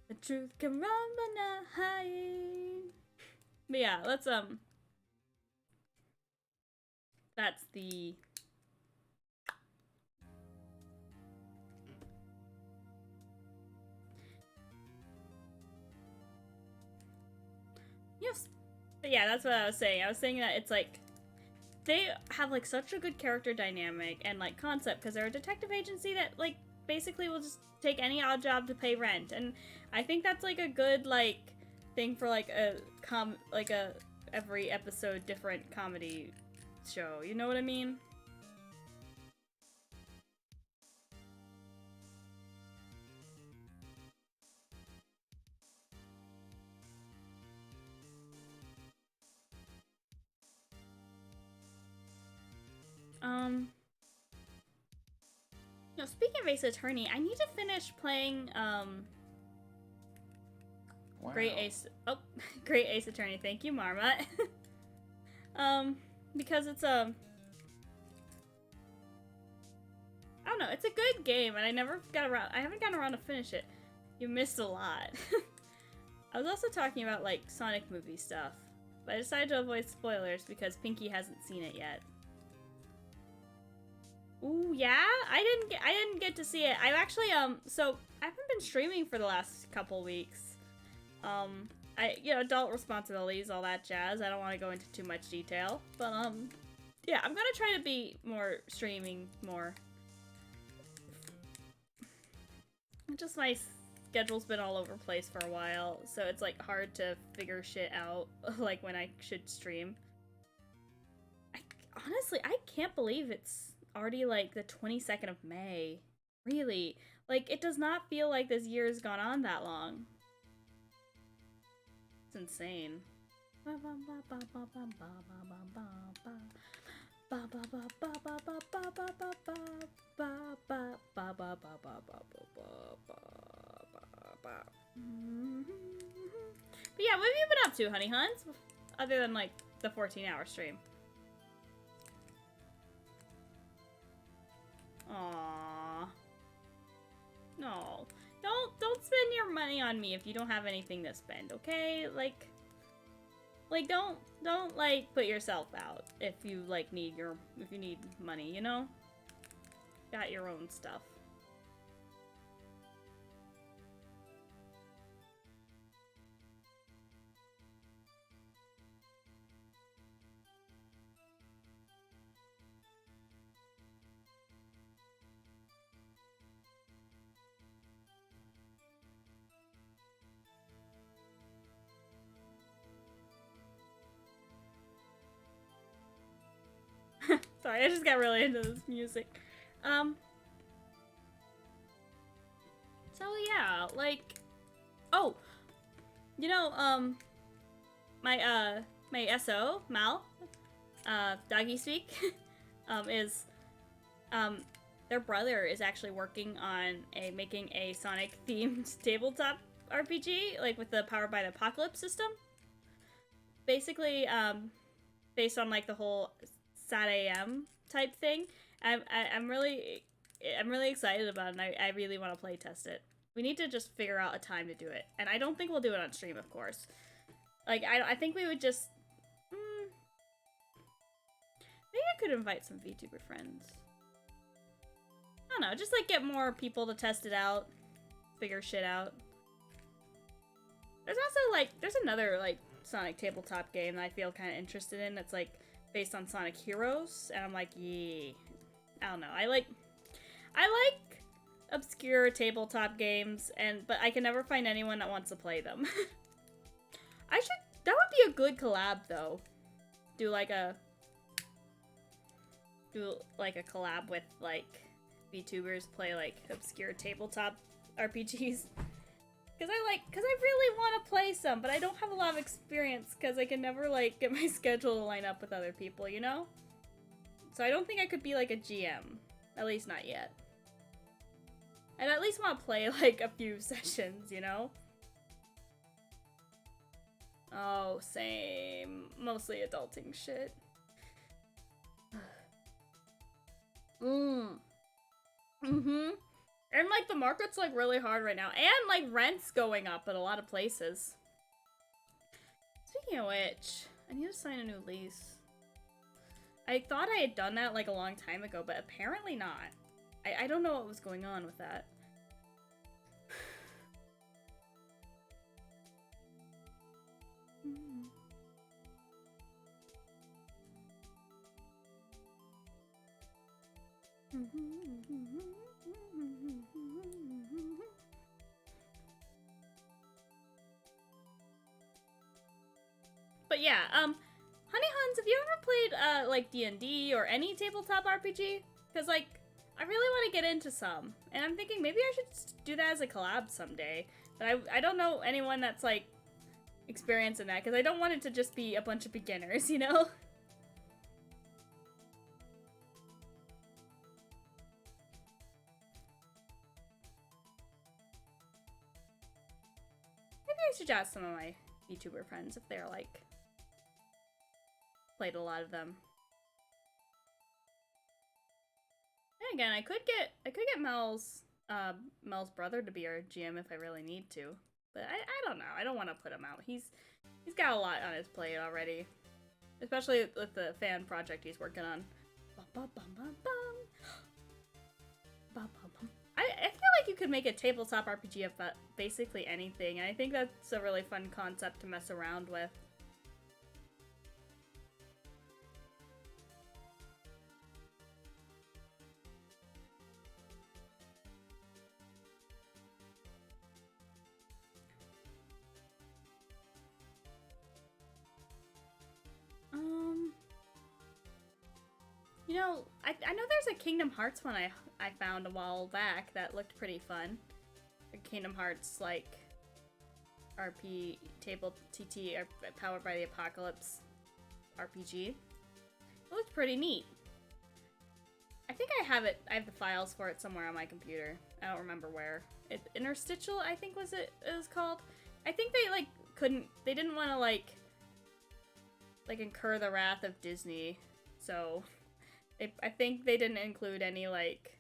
The truth can run but not hide. But yeah, let's that's the yes. But yeah, that's what I was saying. I was saying that it's like they have like such a good character dynamic and like concept because they're a detective agency that like basically will just take any odd job to pay rent, and I think that's like a good like thing for like a every episode different comedy show. You know what I mean? No, speaking of Ace Attorney, I need to finish playing, Wow. Great Ace Attorney, thank you, Marmot. Because it's, I don't know, it's a good game, and I haven't gotten around to finish it. You missed a lot. I was also talking about, like, Sonic movie stuff, but I decided to avoid spoilers because Pinky hasn't seen it yet. Ooh, yeah? I didn't get to see it. I actually, so, I haven't been streaming for the last couple weeks. Adult responsibilities, all that jazz. I don't want to go into too much detail, but, yeah, I'm gonna try to be more streaming more. Just my schedule's been all over the place for a while, so it's, like, hard to figure shit out, like, when I should stream. Honestly, I can't believe it's already like the 22nd of May. Really? Like, it does not feel like this year has gone on that long. It's insane. But yeah, what have you been up to, Honey Huns? Other than like the 14-hour stream. Aww. No. Don't spend your money on me if you don't have anything to spend, okay? Like don't like put yourself out if you like need money, you know? Got your own stuff. Sorry, I just got really into this music. So yeah, like, oh, you know, my SO, Mal, Doggy Speak, is, their brother is actually working on making a Sonic-themed tabletop RPG, like, with the Powered by the Apocalypse system. Basically, based on, like, the whole SAT AM type thing. I'm really I'm really excited about it, and I really want to play test it. We need to just figure out a time to do it. And I don't think we'll do it on stream, of course. Like, I think we would just... maybe I could invite some VTuber friends. I don't know, just like get more people to test it out. Figure shit out. There's also like, there's another like Sonic tabletop game that I feel kind of interested in that's like based on Sonic Heroes. And I'm like, yeah. I don't know. I like obscure tabletop games, but I can never find anyone that wants to play them. That would be a good collab though. Do like a collab with like VTubers play like obscure tabletop RPGs. Cause I really want to play some, but I don't have a lot of experience because I can never like get my schedule to line up with other people, you know? So I don't think I could be like a GM. At least not yet. I'd at least want to play like a few sessions, you know? Oh, same. Mostly adulting shit. And like the market's like really hard right now. And like rent's going up at a lot of places. Speaking of which, I need to sign a new lease. I thought I had done that like a long time ago, but apparently not. I don't know what was going on with that. But yeah, Honey Huns, have you ever played like D&D or any tabletop RPG? Because like I really want to get into some, and I'm thinking maybe I should do that as a collab someday. But I don't know anyone that's like experienced in that, because I don't want it to just be a bunch of beginners, you know? Maybe I should ask some of my VTuber friends if they're like played a lot of them. And again, I could get Mel's brother to be our GM if I really need to, but I don't know. I don't want to put him out. He's got a lot on his plate already, especially with the fan project he's working on. I feel like you could make a tabletop RPG of basically anything, and I think that's a really fun concept to mess around with. You know, I know there's a Kingdom Hearts one I found a while back that looked pretty fun. A Kingdom Hearts, like, RP, table TT, powered by the Apocalypse RPG. It looked pretty neat. I think I have the files for it somewhere on my computer. I don't remember where. Interstitial, I think it was called. I think they didn't want to, like incur the wrath of Disney, so I think they didn't include any, like,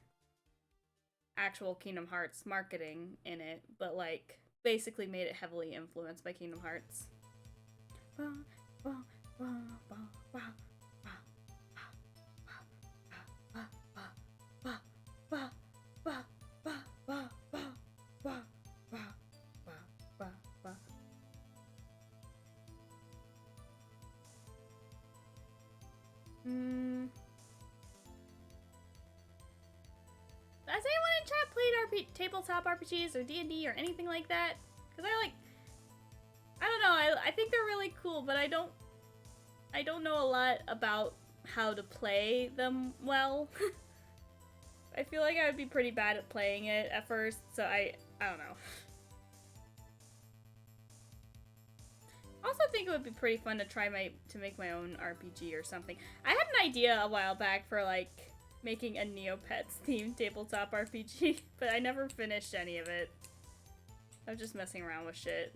actual Kingdom Hearts marketing in it, but, like, basically made it heavily influenced by Kingdom Hearts. Has anyone in chat played tabletop RPGs or D&D or anything like that? Because I don't know, I think they're really cool, but I don't know a lot about how to play them well. I feel like I would be pretty bad at playing it at first, so I don't know. I also think it would be pretty fun to try to make my own RPG or something. I had an idea a while back for, like, making a Neopets themed tabletop RPG, but I never finished any of it. I was just messing around with shit.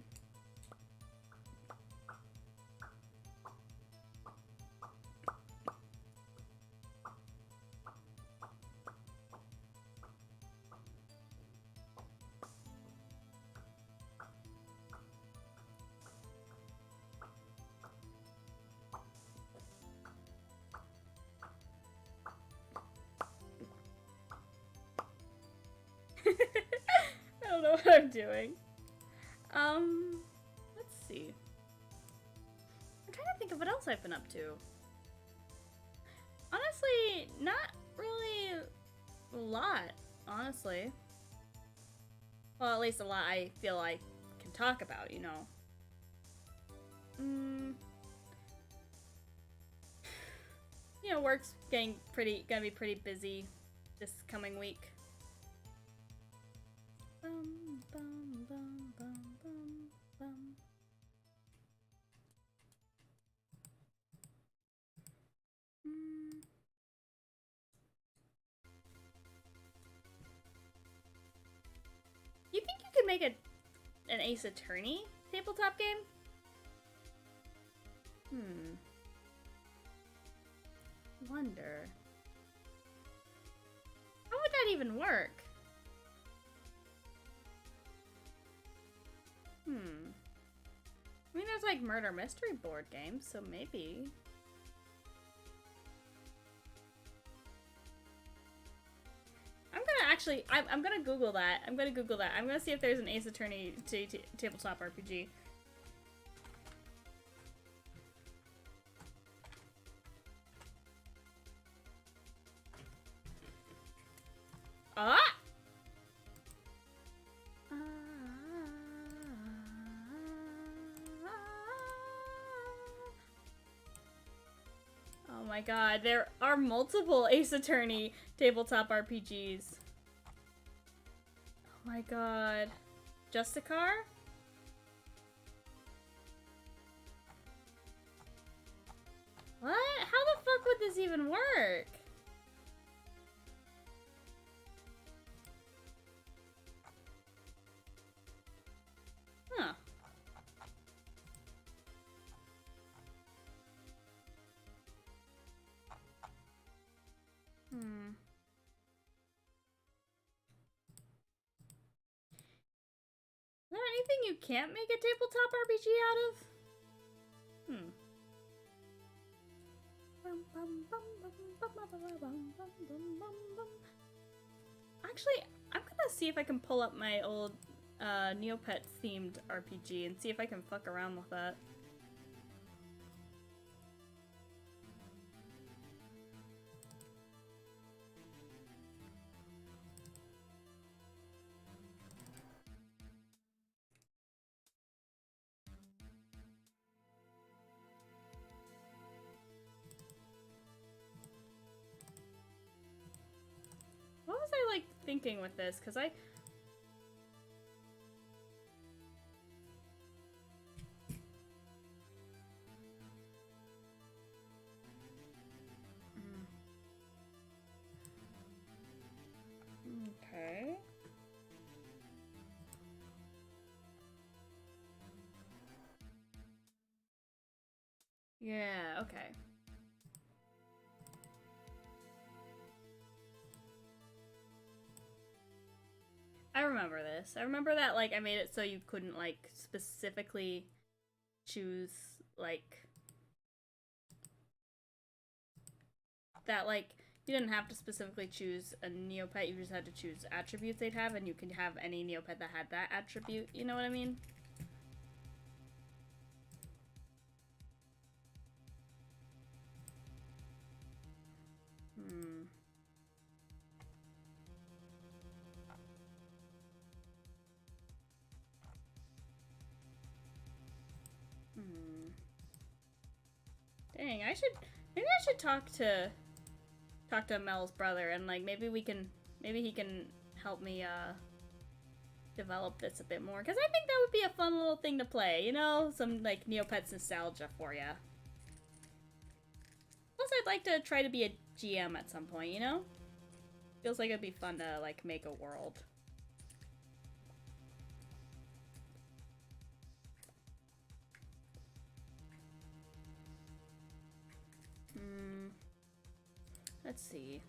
I'm doing. Let's see. I'm trying to think of what else I've been up to. Honestly, not really a lot, honestly. Well, at least a lot I feel I can talk about, you know. You know, work's gonna be pretty busy this coming week. Bum, bum, bum, bum, bum, bum. You think you could make an Ace Attorney tabletop game? Wonder. How would that even work? I mean, there's like murder mystery board games, so maybe. I'm gonna Google that. I'm gonna see if there's an Ace Attorney tabletop RPG. Ah! Oh my god, there are multiple Ace Attorney tabletop RPGs. Oh my god. Justicar? What? How the fuck would this even work? Huh. Is there anything you can't make a tabletop RPG out of? Actually, I'm gonna see if I can pull up my old Neopet themed RPG and see if I can fuck around with that. What was I, like, thinking with this? Because I... Okay. Yeah, okay. I remember this. I remember that, like, I made it so you couldn't, like, specifically choose, like... That, like, you didn't have to specifically choose a Neopet, you just had to choose attributes they'd have, and you could have any Neopet that had that attribute, you know what I mean? Dang, maybe I should talk to Mel's brother and, like, maybe he can help me develop this a bit more, because I think that would be a fun little thing to play, you know? Some, like, Neopets nostalgia for ya. Plus, I'd like to try to be a GM at some point, you know? Feels like it'd be fun to, like, make a world. Let's see.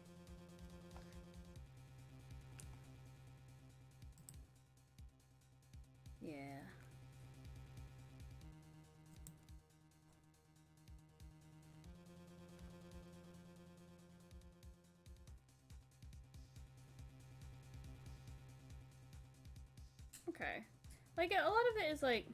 Yeah. Okay. Like, a lot of it is like...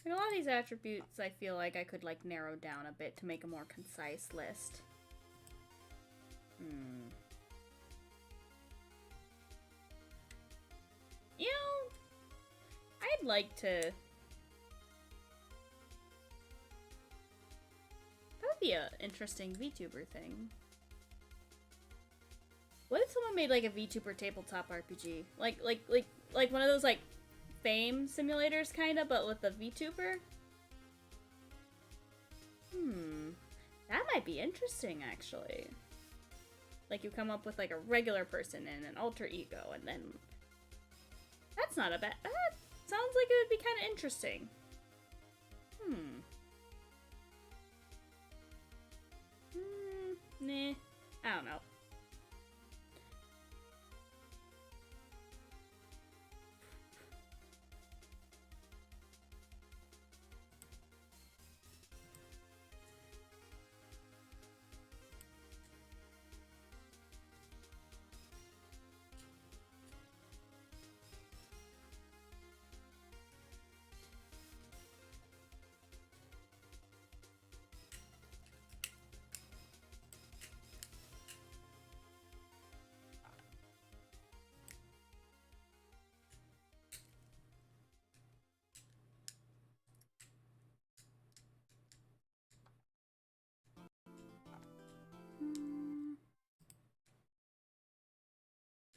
Like, a lot of these attributes, I feel like I could, like, narrow down a bit to make a more concise list. You know, I'd like to... That would be an interesting VTuber thing. What if someone made, like, a VTuber tabletop RPG? Like one of those, like, fame simulators, kinda, but with a VTuber? That might be interesting, actually. Like, you come up with, like, a regular person and an alter ego, and then... That's not a bad... That sounds like it would be kind of interesting. Nah. I don't know.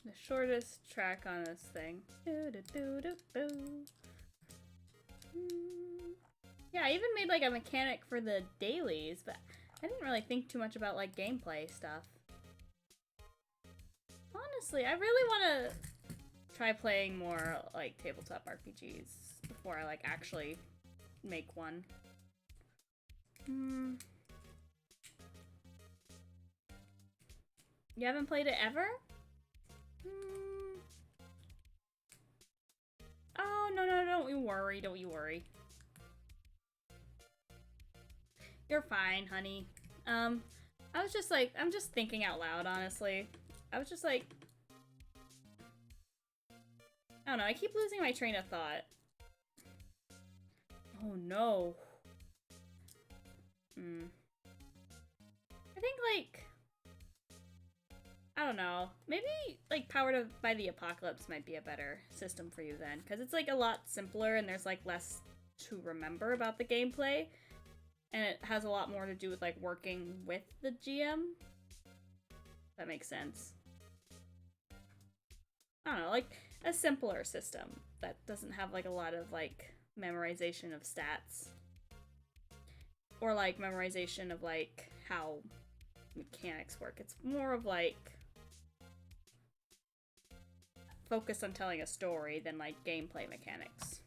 The shortest track on this thing. Yeah, I even made like a mechanic for the dailies, but I didn't really think too much about like gameplay stuff. Honestly, I really want to try playing more like tabletop RPGs before I like actually make one. You haven't played it ever? Oh, no, don't you worry, don't you worry. You're fine, honey. I was just like, I'm just thinking out loud, honestly. I was just like... I don't know, I keep losing my train of thought. Oh, no. I think, like... I don't know. Maybe, like, Powered by the Apocalypse might be a better system for you then. Because it's, like, a lot simpler and there's, like, less to remember about the gameplay. And it has a lot more to do with, like, working with the GM. That makes sense. I don't know, like, a simpler system that doesn't have, like, a lot of, like, memorization of stats. Or, like, memorization of, like, how mechanics work. It's more of, like... focused on telling a story than like gameplay mechanics.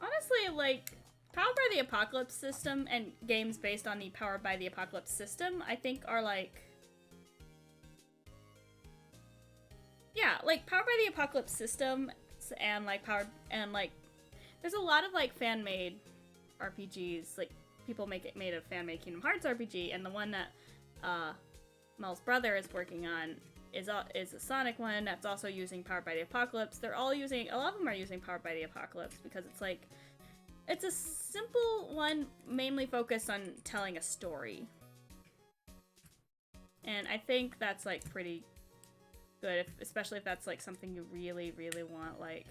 Honestly, like, Powered by the Apocalypse system and games based on the Powered by the Apocalypse system, I think are like... Yeah, like, Powered by the Apocalypse system and, like, there's a lot of, like, fan-made RPGs, like, people made a fan-made Kingdom Hearts RPG, and the one that, Mel's brother is working on is a Sonic one that's also using Powered by the Apocalypse. They're all using, a lot of them are using Powered by the Apocalypse because it's like, it's a simple one mainly focused on telling a story. And I think that's like pretty good, especially if that's like something you really, really want, like...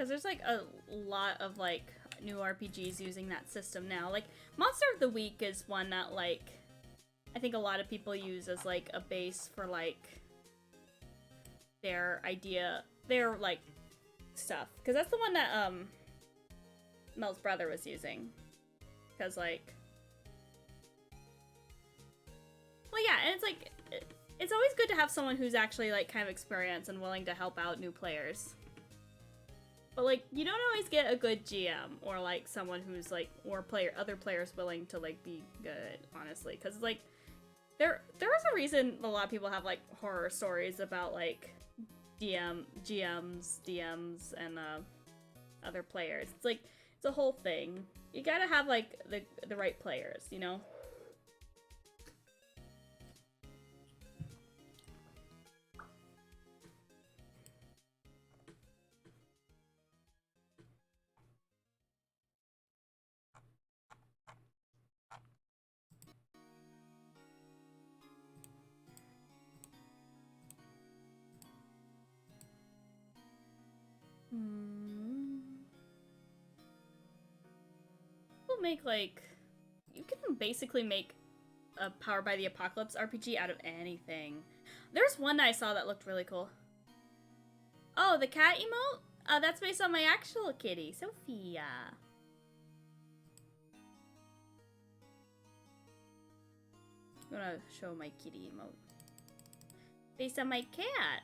Because there's like a lot of like new RPGs using that system now. Like Monster of the Week is one that like I think a lot of people use as like a base for like their like stuff. Because that's the one that Mel's brother was using. Because like, well, yeah, and it's like it's always good to have someone who's actually like kind of experienced and willing to help out new players. But like, you don't always get a good GM or like someone who's like, or other players willing to like be good, honestly. Because like, there was a reason a lot of people have like horror stories about like GMs, DMs, and other players. It's like, it's a whole thing. You gotta have like the right players, you know? We'll make like, you can basically make a Powered by the Apocalypse RPG out of anything. There's one I saw that looked really cool. Oh, the cat emote? That's based on my actual kitty, Sophia. I'm gonna show my kitty emote. Based on my cat.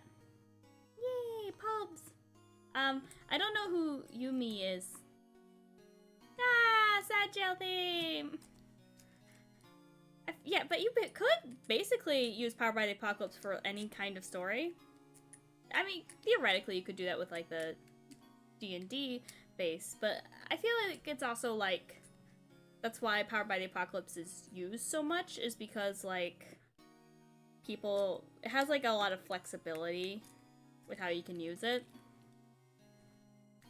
Yay, pubs. I don't know who Yumi is. Ah, sad jail theme. Yeah, but you could basically use Powered by the Apocalypse for any kind of story. I mean, theoretically, you could do that with, like, the D&D base, but I feel like it's also, like, that's why Powered by the Apocalypse is used so much, is because, like, it has, like, a lot of flexibility with how you can use it.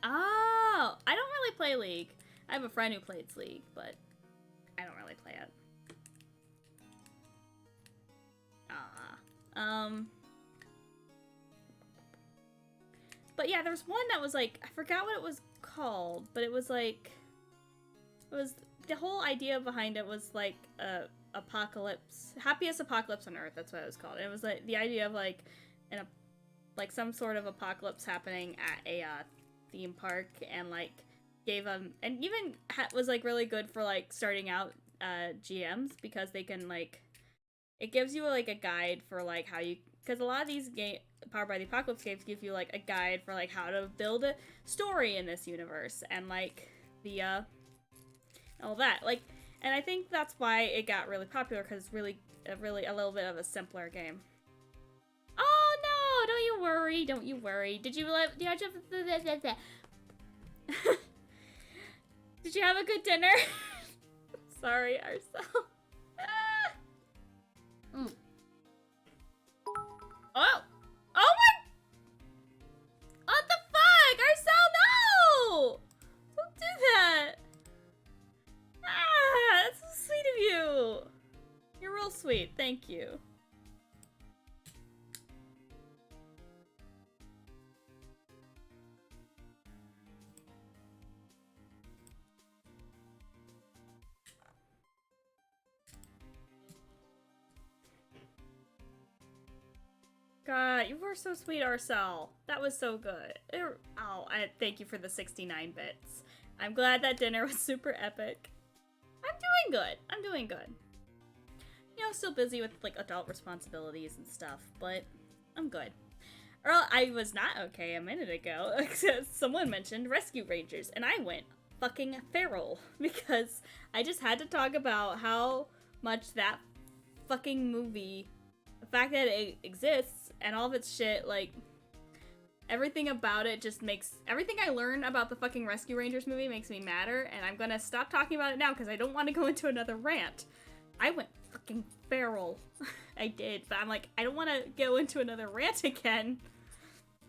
Oh, I don't really play League. I have a friend who plays League, but I don't really play it. But yeah, there was one that was like, I forgot what it was called, but it was like, the whole idea behind it was like apocalypse, happiest apocalypse on Earth. That's what it was called. And it was like the idea of like like some sort of apocalypse happening at a theme park, and like gave them, and even was like really good for like starting out GMs, because they can like, it gives you like a guide for like how you, because a lot of these Powered by the Apocalypse games give you like a guide for like how to build a story in this universe, and like the all that, like, and I think that's why it got really popular, because it's really a little bit of a simpler game. Oh no, don't you worry, don't you worry. Did you did you have a good dinner? Sorry, Arcel. Oh! Oh my! What the fuck? Arcel, no! Don't do that! Ah, that's so sweet of you. You're real sweet, thank you. God, you were so sweet, Arcel. That was so good. Oh, thank you for the 69 bits. I'm glad that dinner was super epic. I'm doing good. I'm doing good. You know, still busy with like adult responsibilities and stuff, but I'm good. Earl, I was not okay a minute ago. Someone mentioned Rescue Rangers, and I went fucking feral because I just had to talk about how much that fucking movie, the fact that it exists, and all of its shit, like, everything about it just makes, everything I learned about the fucking Rescue Rangers movie makes me madder, and I'm gonna stop talking about it now because I don't want to go into another rant. I went fucking feral. I did, but I'm like, I don't want to go into another rant again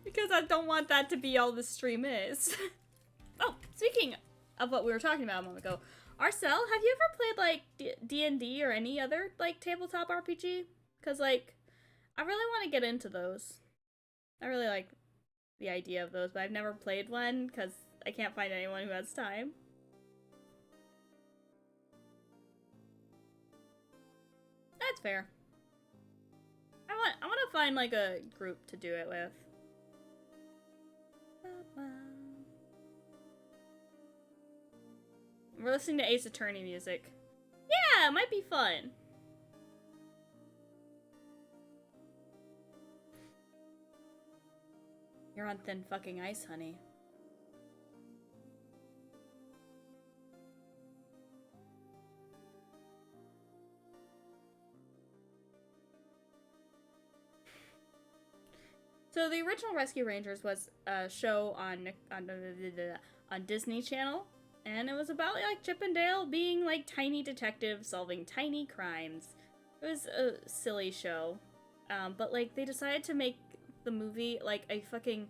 because I don't want that to be all the stream is. Oh, speaking of what we were talking about a moment ago, Arcel, have you ever played, like, D&D or any other, like, tabletop RPG? Because, like, I really want to get into those. I really like the idea of those, but I've never played one because I can't find anyone who has time. That's fair. I want to find like a group to do it with. We're listening to Ace Attorney music. Yeah, it might be fun. You're on thin fucking ice, honey. So the original Rescue Rangers was a show on Disney Channel, and it was about like Chip and Dale being like tiny detectives solving tiny crimes. It was a silly show, but like they decided to make the movie like a fucking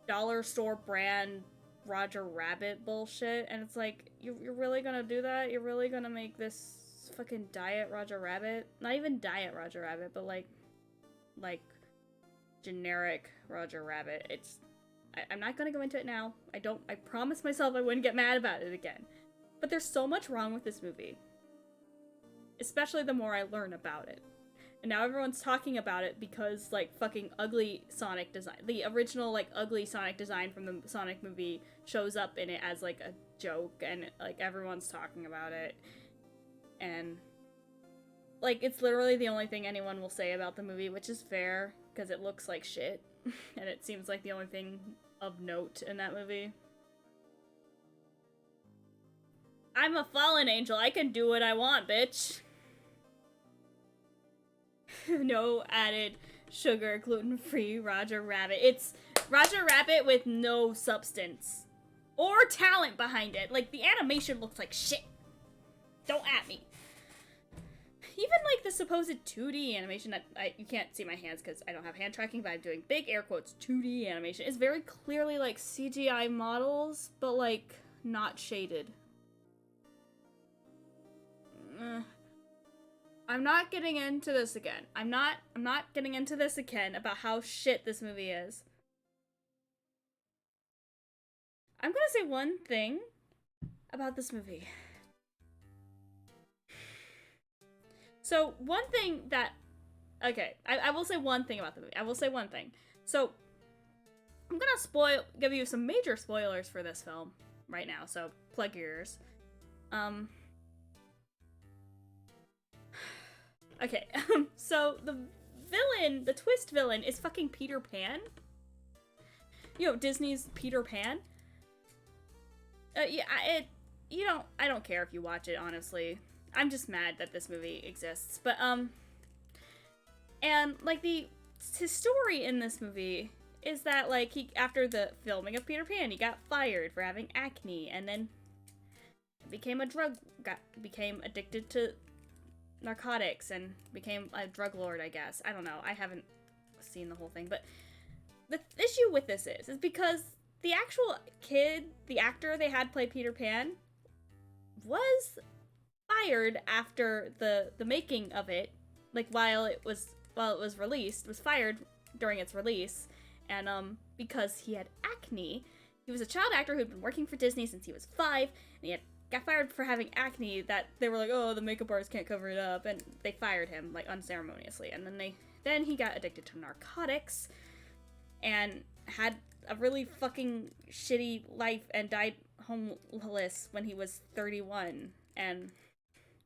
dollar store brand Roger Rabbit bullshit, and it's like you're really gonna do that? You're really gonna make this fucking diet Roger Rabbit? Not even diet Roger Rabbit, but like generic Roger Rabbit. I'm not gonna go into it now. I promised myself I wouldn't get mad about it again. But there's so much wrong with this movie. Especially the more I learn about it. And now everyone's talking about it because, like, fucking ugly Sonic design. The original, like, ugly Sonic design from the Sonic movie shows up in it as, like, a joke, and, like, everyone's talking about it. And, like, it's literally the only thing anyone will say about the movie, which is fair, because it looks like shit. And it seems like the only thing of note in that movie. I'm a fallen angel. I can do what I want, bitch. No added sugar, gluten-free Roger Rabbit. It's Roger Rabbit with no substance. Or talent behind it. Like, the animation looks like shit. Don't at me. Even, like, the supposed 2D animation that you can't see my hands because I don't have hand tracking, but I'm doing big air quotes, 2D animation, is very clearly, like, CGI models, but, like, not shaded. I'm not getting into this again. I'm not getting into this again about how shit this movie is. I'm gonna say one thing about this movie. So, one thing that... Okay, I will say one thing about the movie. I will say one thing. So, I'm gonna give you some major spoilers for this film right now, so plug your ears. Okay, so the villain, the twist villain, is fucking Peter Pan. You know, Disney's Peter Pan. Yeah, I don't care if you watch it, honestly. I'm just mad that this movie exists. But, and, like, his story in this movie is that, like, after the filming of Peter Pan, he got fired for having acne, and then became became addicted to narcotics, and became a drug lord, I guess. I don't know. I haven't seen the whole thing, but the issue with this is because the actual kid, the actor they had play Peter Pan, was fired after the making of it, like while it was released, was fired during its release, and because he had acne. He was a child actor who'd been working for Disney since he was 5, and he got fired for having acne that they were like, oh, the makeup artist can't cover it up, and they fired him, like, unceremoniously, and then he got addicted to narcotics, and had a really fucking shitty life, and died homeless when he was 31, and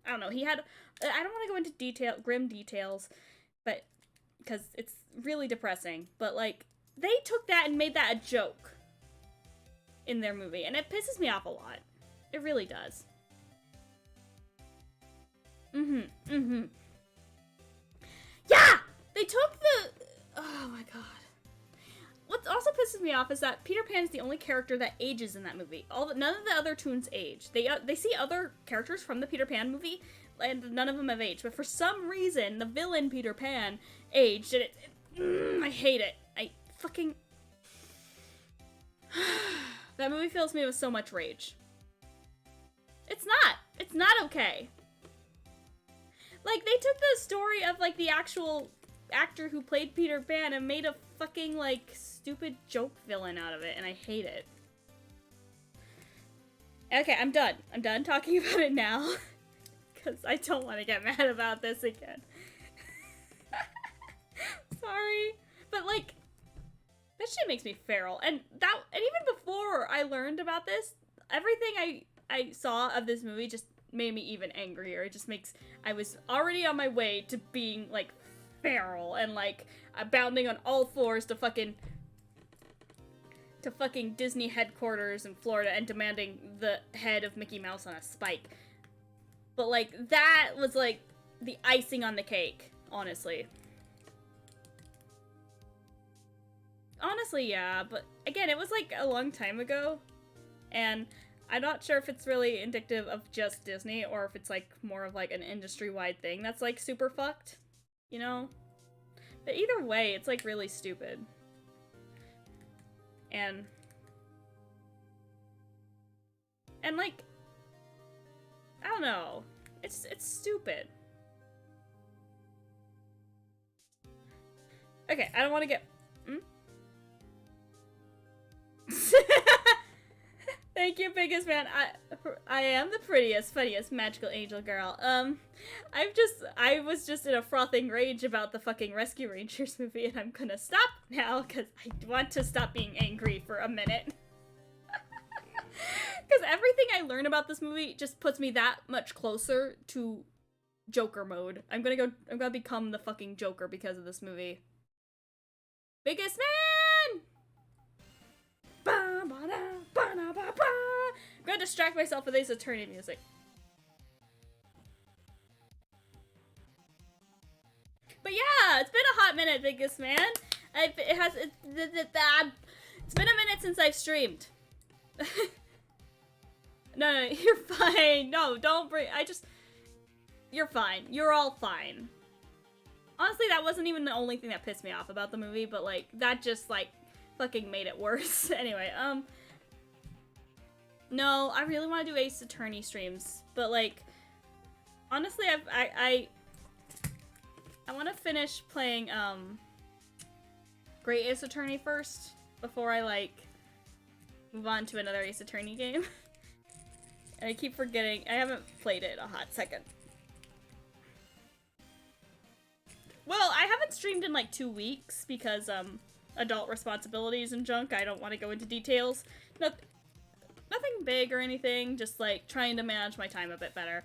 I don't know, I don't want to go into grim details, but, because it's really depressing, but, like, they took that and made that a joke in their movie, and it pisses me off a lot. It really does. Yeah! They took oh my god. What also pisses me off is that Peter Pan is the only character that ages in that movie. None of the other toons age. They see other characters from the Peter Pan movie, and none of them have aged. But for some reason, the villain Peter Pan aged, and I hate it. I fucking... That movie fills me with so much rage. It's not okay. Like, they took the story of, like, the actual actor who played Peter Pan and made a fucking, like, stupid joke villain out of it, and I hate it. Okay, I'm done. I'm done talking about it now. Because I don't want to get mad about this again. Sorry. But, like, that shit makes me feral. And even before I learned about this, everything I saw of this movie just made me even angrier. It just makes... I was already on my way to being, like, feral and, like, bounding on all fours to fucking Disney headquarters in Florida and demanding the head of Mickey Mouse on a spike. But, like, that was, like, the icing on the cake, honestly. Honestly, yeah, but again, it was, like, a long time ago, and I'm not sure if it's really indicative of just Disney, or if it's, like, more of, like, an industry-wide thing that's, like, super fucked, you know? But either way, it's, like, really stupid. And, like, I don't know. It's stupid. Okay, I don't want to get... Thank you, biggest fan. I am the prettiest, funniest, magical angel girl. I was just in a frothing rage about the fucking Rescue Rangers movie, and I'm gonna stop now, because I want to stop being angry for a minute. Because everything I learn about this movie just puts me that much closer to Joker mode. I'm gonna become the fucking Joker because of this movie. Biggest fan! I'm gonna distract myself with Ace Attorney music. But yeah, it's been a hot minute, biggest man. It's been a minute since I've streamed. No, you're fine. No, don't bring. You're fine. You're all fine. Honestly, that wasn't even the only thing that pissed me off about the movie, but like that just like fucking made it worse. Anyway, no, I really want to do Ace Attorney streams, but like honestly, I want to finish playing Great Ace Attorney first before I like move on to another Ace Attorney game. And I keep forgetting. I haven't played it a hot second. Well, I haven't streamed in like 2 weeks because adult responsibilities and junk. I don't want to go into details. Nothing big or anything. Just like trying to manage my time a bit better.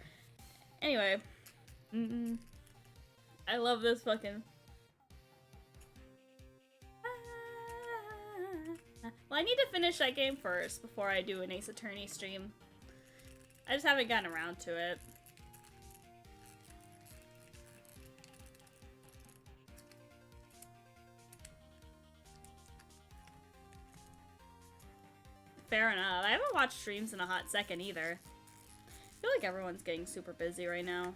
Anyway. I love this fucking... Well, I need to finish that game first before I do an Ace Attorney stream. I just haven't gotten around to it. Fair enough. I haven't watched streams in a hot second either. I feel like everyone's getting super busy right now.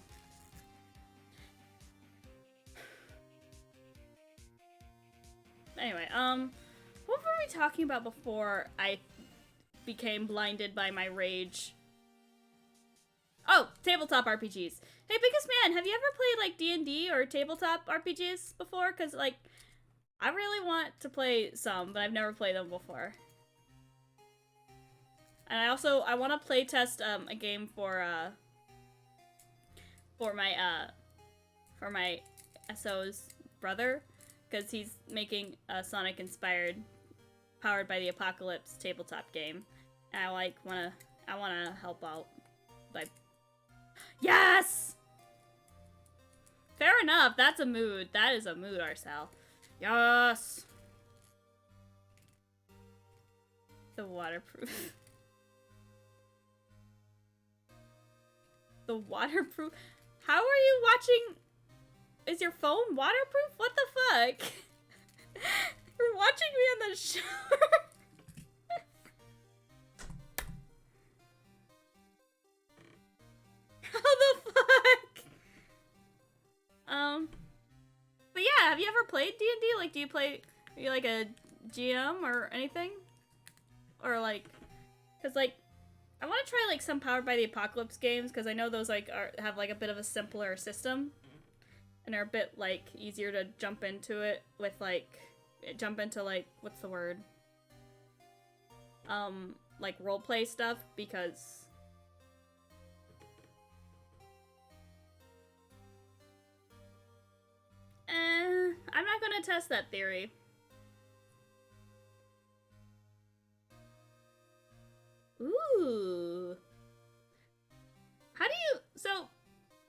Anyway, what were we talking about before I became blinded by my rage? Oh, tabletop RPGs. Hey, biggest man, have you ever played like D&D or tabletop RPGs before? Because like, I really want to play some, but I've never played them before. And I want to play test a game for my SO's brother, because he's making a Sonic inspired, powered by the apocalypse tabletop game, and I wanna help out by. Yes! Fair enough, that's a mood. That is a mood, Arcel. Yes! The waterproof. The waterproof? How are you watching? Is your phone waterproof? What the fuck? You're watching me in the shower? How the fuck? But yeah, have you ever played D&D? Like, are you like a GM or anything? Or like, cause like, I want to try like some Powered by the Apocalypse games, because I know those like have like a bit of a simpler system. and are a bit like easier to jump into it with like what's the word? Like roleplay stuff because I'm not gonna test that theory. Ooh. How do you, so,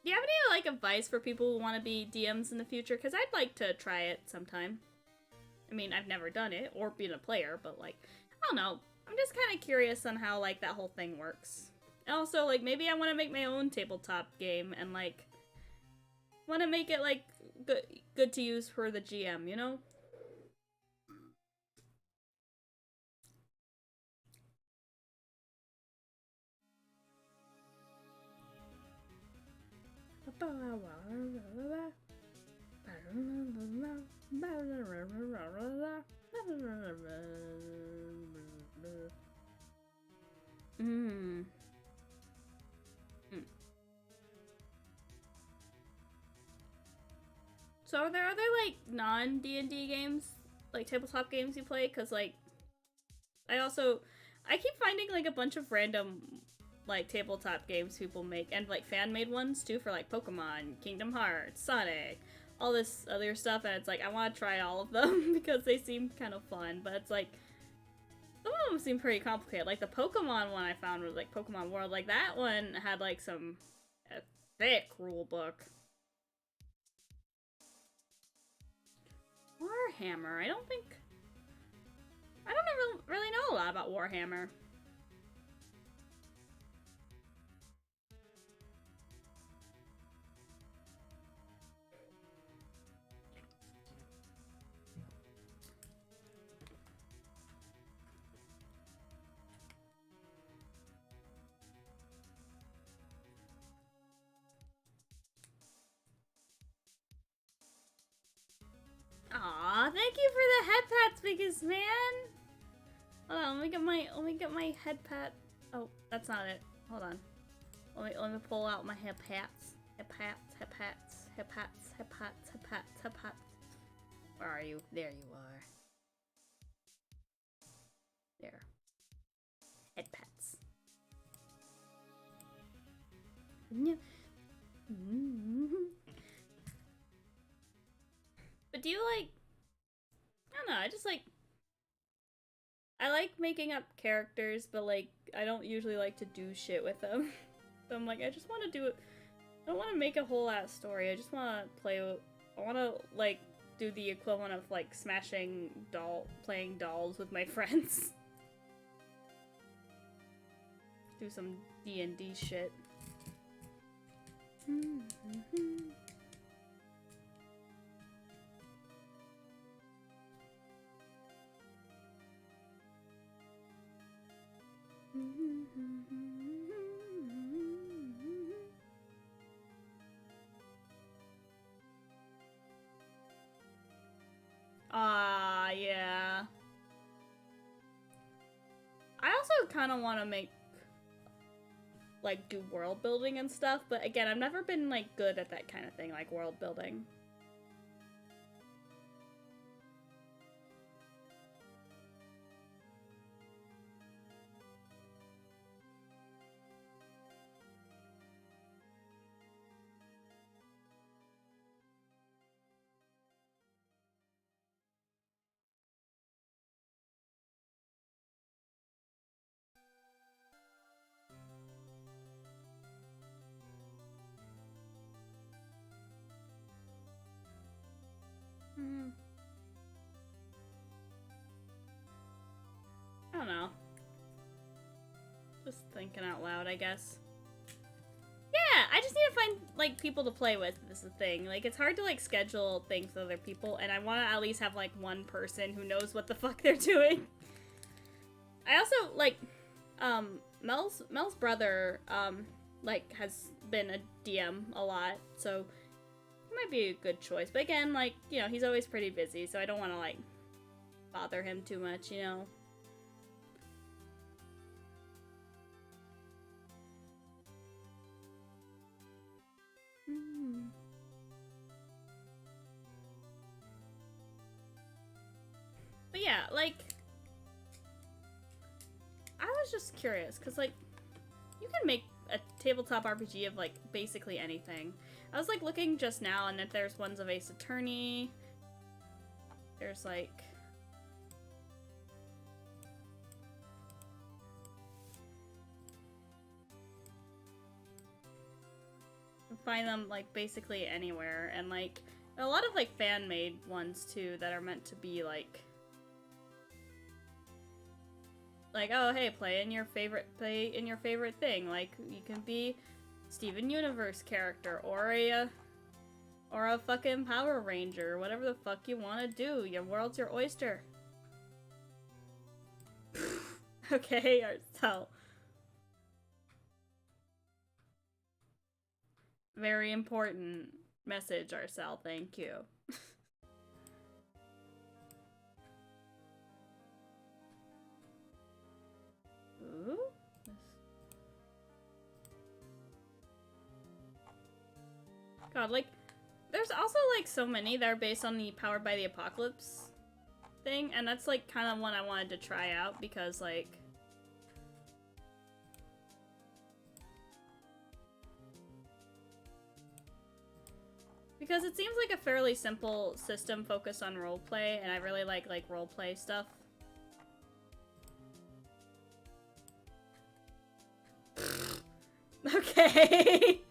do you have any, like, advice for people who want to be DMs in the future? Because I'd like to try it sometime. I mean, I've never done it, or been a player, but, like, I don't know. I'm just kind of curious on how, like, that whole thing works. And also, like, maybe I want to make my own tabletop game, and, like, want to make it, like, good to use for the GM, you know? So are there other, like, non-D&D games? Like, tabletop games you play? Because, like, I keep finding, like, a bunch of random, like, tabletop games people make. And, like, fan-made ones, too, for, like, Pokemon, Kingdom Hearts, Sonic, all this other stuff. And it's like, I want to try all of them because they seem kind of fun. But it's like, some of them seem pretty complicated. Like, the Pokemon one I found was, like, Pokemon World. Like, that one had, like, a thick rule book. Warhammer. I don't really know a lot about Warhammer. Aw, thank you for the head pats, biggest man. Hold on, let me get my head pat. Oh, that's not it. Hold on. Let me pull out my hip hats. Hip hats, hip hats, hip hats, hip hats, hip hats, hip hats. Where are you? There you are. There. Head pats. But do you like, I don't know, I like making up characters, but like, I don't usually like to do shit with them. So I'm like, I just want to do it. I don't want to make a whole ass story. I just want to play with, I want to like do the equivalent of like playing dolls with my friends. Do some D&D shit. Yeah. I also kind of want to do world building and stuff, but again, I've never been, like, good at that kind of thing, like world building. I don't know. Just thinking out loud, I guess. Yeah, I just need to find, like, people to play with, is the thing. Like, it's hard to, like, schedule things with other people, and I want to at least have, like, one person who knows what the fuck they're doing. I also, like, Mel's brother, like, has been a DM a lot, so it might be a good choice. But again, like, you know, he's always pretty busy, so I don't want to, like, bother him too much, you know? was just curious, because, like, you can make a tabletop RPG of, like, basically anything. I was, like, looking just now, and if there's ones of Ace Attorney, there's, like... you can find them, like, basically anywhere, and, like, a lot of, like, fan-made ones, too, that are meant to be, like, oh, hey, play in your favorite thing. Like, you can be Steven Universe character, or a fucking Power Ranger, whatever the fuck you want to do. Your world's your oyster. Okay, Arcel. Very important message, Arcel. Thank you. Ooh. God, like, there's also, like, so many that are based on the Powered by the Apocalypse thing, and that's, like, kind of one I wanted to try out, because, like... because it seems like a fairly simple system focused on roleplay, and I really like roleplay stuff. Okay.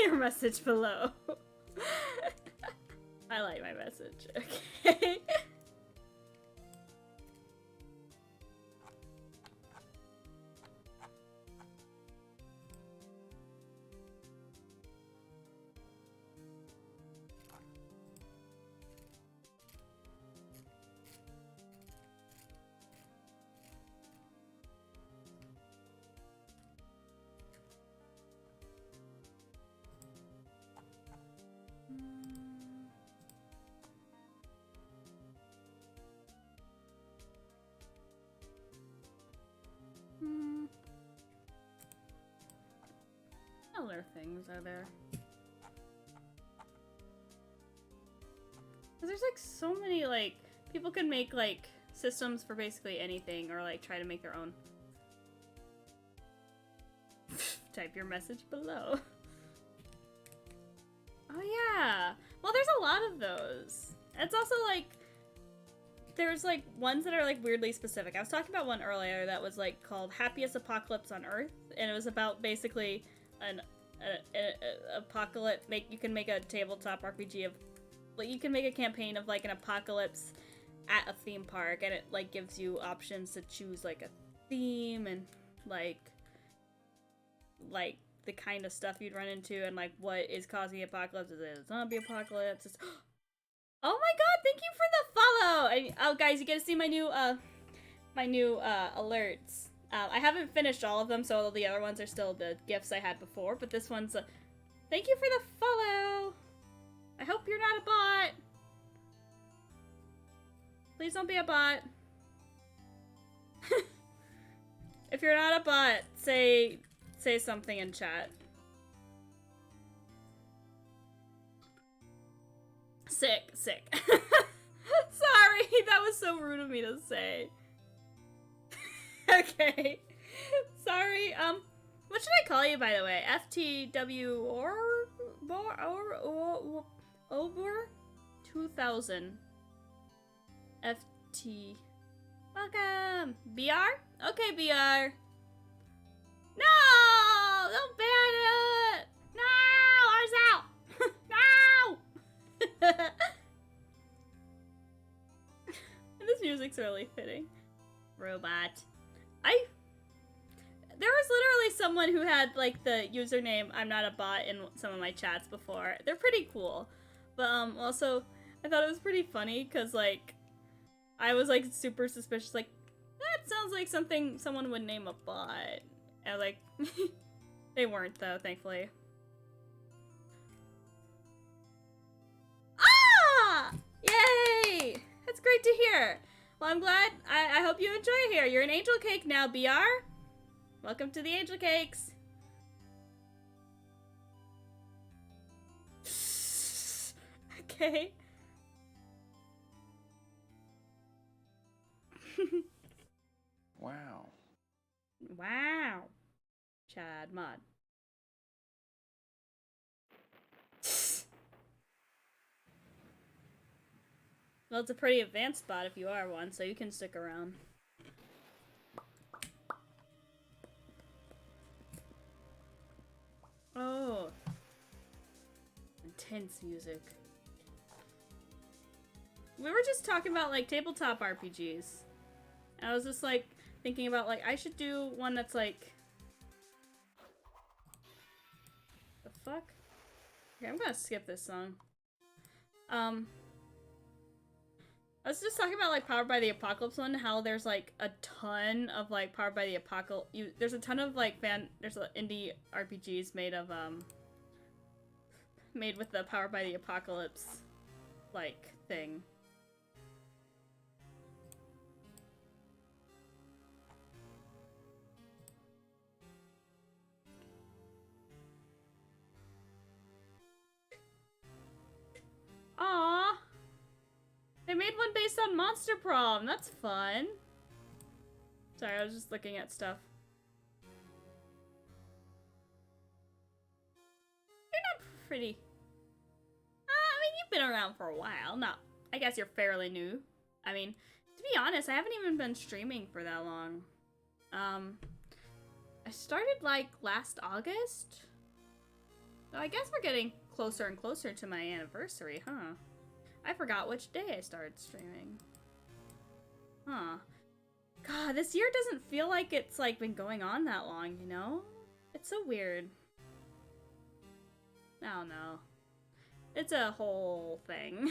Your message below. I like my message. Okay. What other things are there? There's like so many, like, people can make like systems for basically anything, or like try to make their own. Type your message below. Oh yeah. Well, there's a lot of those. It's also like there's like ones that are like weirdly specific. I was talking about one earlier that was like called Happiest Apocalypse on Earth, and it was about basically an apocalypse. You can make a tabletop RPG of, like, you can make a campaign of like an apocalypse at a theme park, and it like gives you options to choose like a theme and like the kind of stuff you'd run into, and like what is causing the apocalypse. Is it a zombie apocalypse? Oh my god, thank you for the follow! Oh guys, you get to see my new alerts. I haven't finished all of them, so all the other ones are still the gifts I had before, but this one's thank you for the follow! I hope you're not a bot! Please don't be a bot. If you're not a bot, say something in chat. Sick. Sorry, that was so rude of me to say. Okay. Sorry, what should I call you, by the way? FTW or 2000. FT. Welcome! BR? Okay, BR. No! Don't ban it! No! Ours out! No! This music's really fitting. Robot. There was literally someone who had, like, the username I'm not a bot in some of my chats before. They're pretty cool. But, also, I thought it was pretty funny, because, like, I was, like, super suspicious, like, that sounds like something someone would name a bot. And, like, they weren't, though, thankfully. Ah! Yay! That's great to hear. Well, I'm glad. I hope you enjoy here. You're an Angel Cake now, BR. Welcome to the Angel Cakes. Okay. Wow. Wow. Chad mod. Well, it's a pretty advanced spot if you are one, so you can stick around. Oh. Intense music. We were just talking about, like, tabletop RPGs. I was just, like, thinking about, like, I should do one that's, like... The fuck? Okay, I'm gonna skip this song. I was just talking about, like, Powered by the Apocalypse one, how there's, like, a ton of, like, Powered by the Apocalypse... There's a ton of, like, there's indie RPGs made of, made with the Powered by the Apocalypse, like, thing. Aww! They made one based on Monster Prom! That's fun! Sorry, I was just looking at stuff. You're not pretty... I mean, you've been around for a while. Not... I guess you're fairly new. I mean, to be honest, I haven't even been streaming for that long. I started, like, last August? So I guess we're getting closer and closer to my anniversary, huh? I forgot which day I started streaming. Huh. God, this year doesn't feel like it's, like, been going on that long, you know? It's so weird. I don't know. It's a whole thing.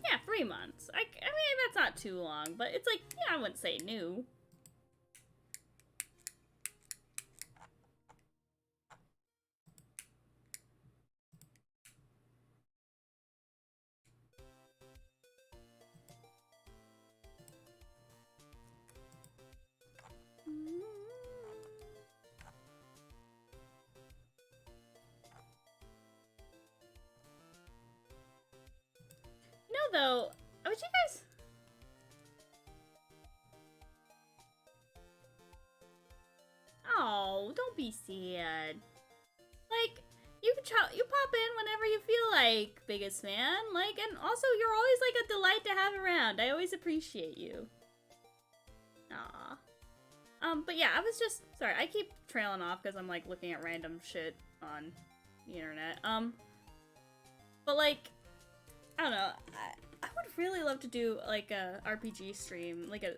Yeah, 3 months. I mean, that's not too long, but it's like, yeah, I wouldn't say new. You know, though, would you guys... Oh, don't be sad. Like, you pop in whenever you feel like, biggest fan. Like, and also, you're always, like, a delight to have around. I always appreciate you. Aw. But yeah, I was just... Sorry, I keep trailing off because I'm, like, looking at random shit on the internet. But, like, I don't know. I would really love to do, like, a RPG stream. Like a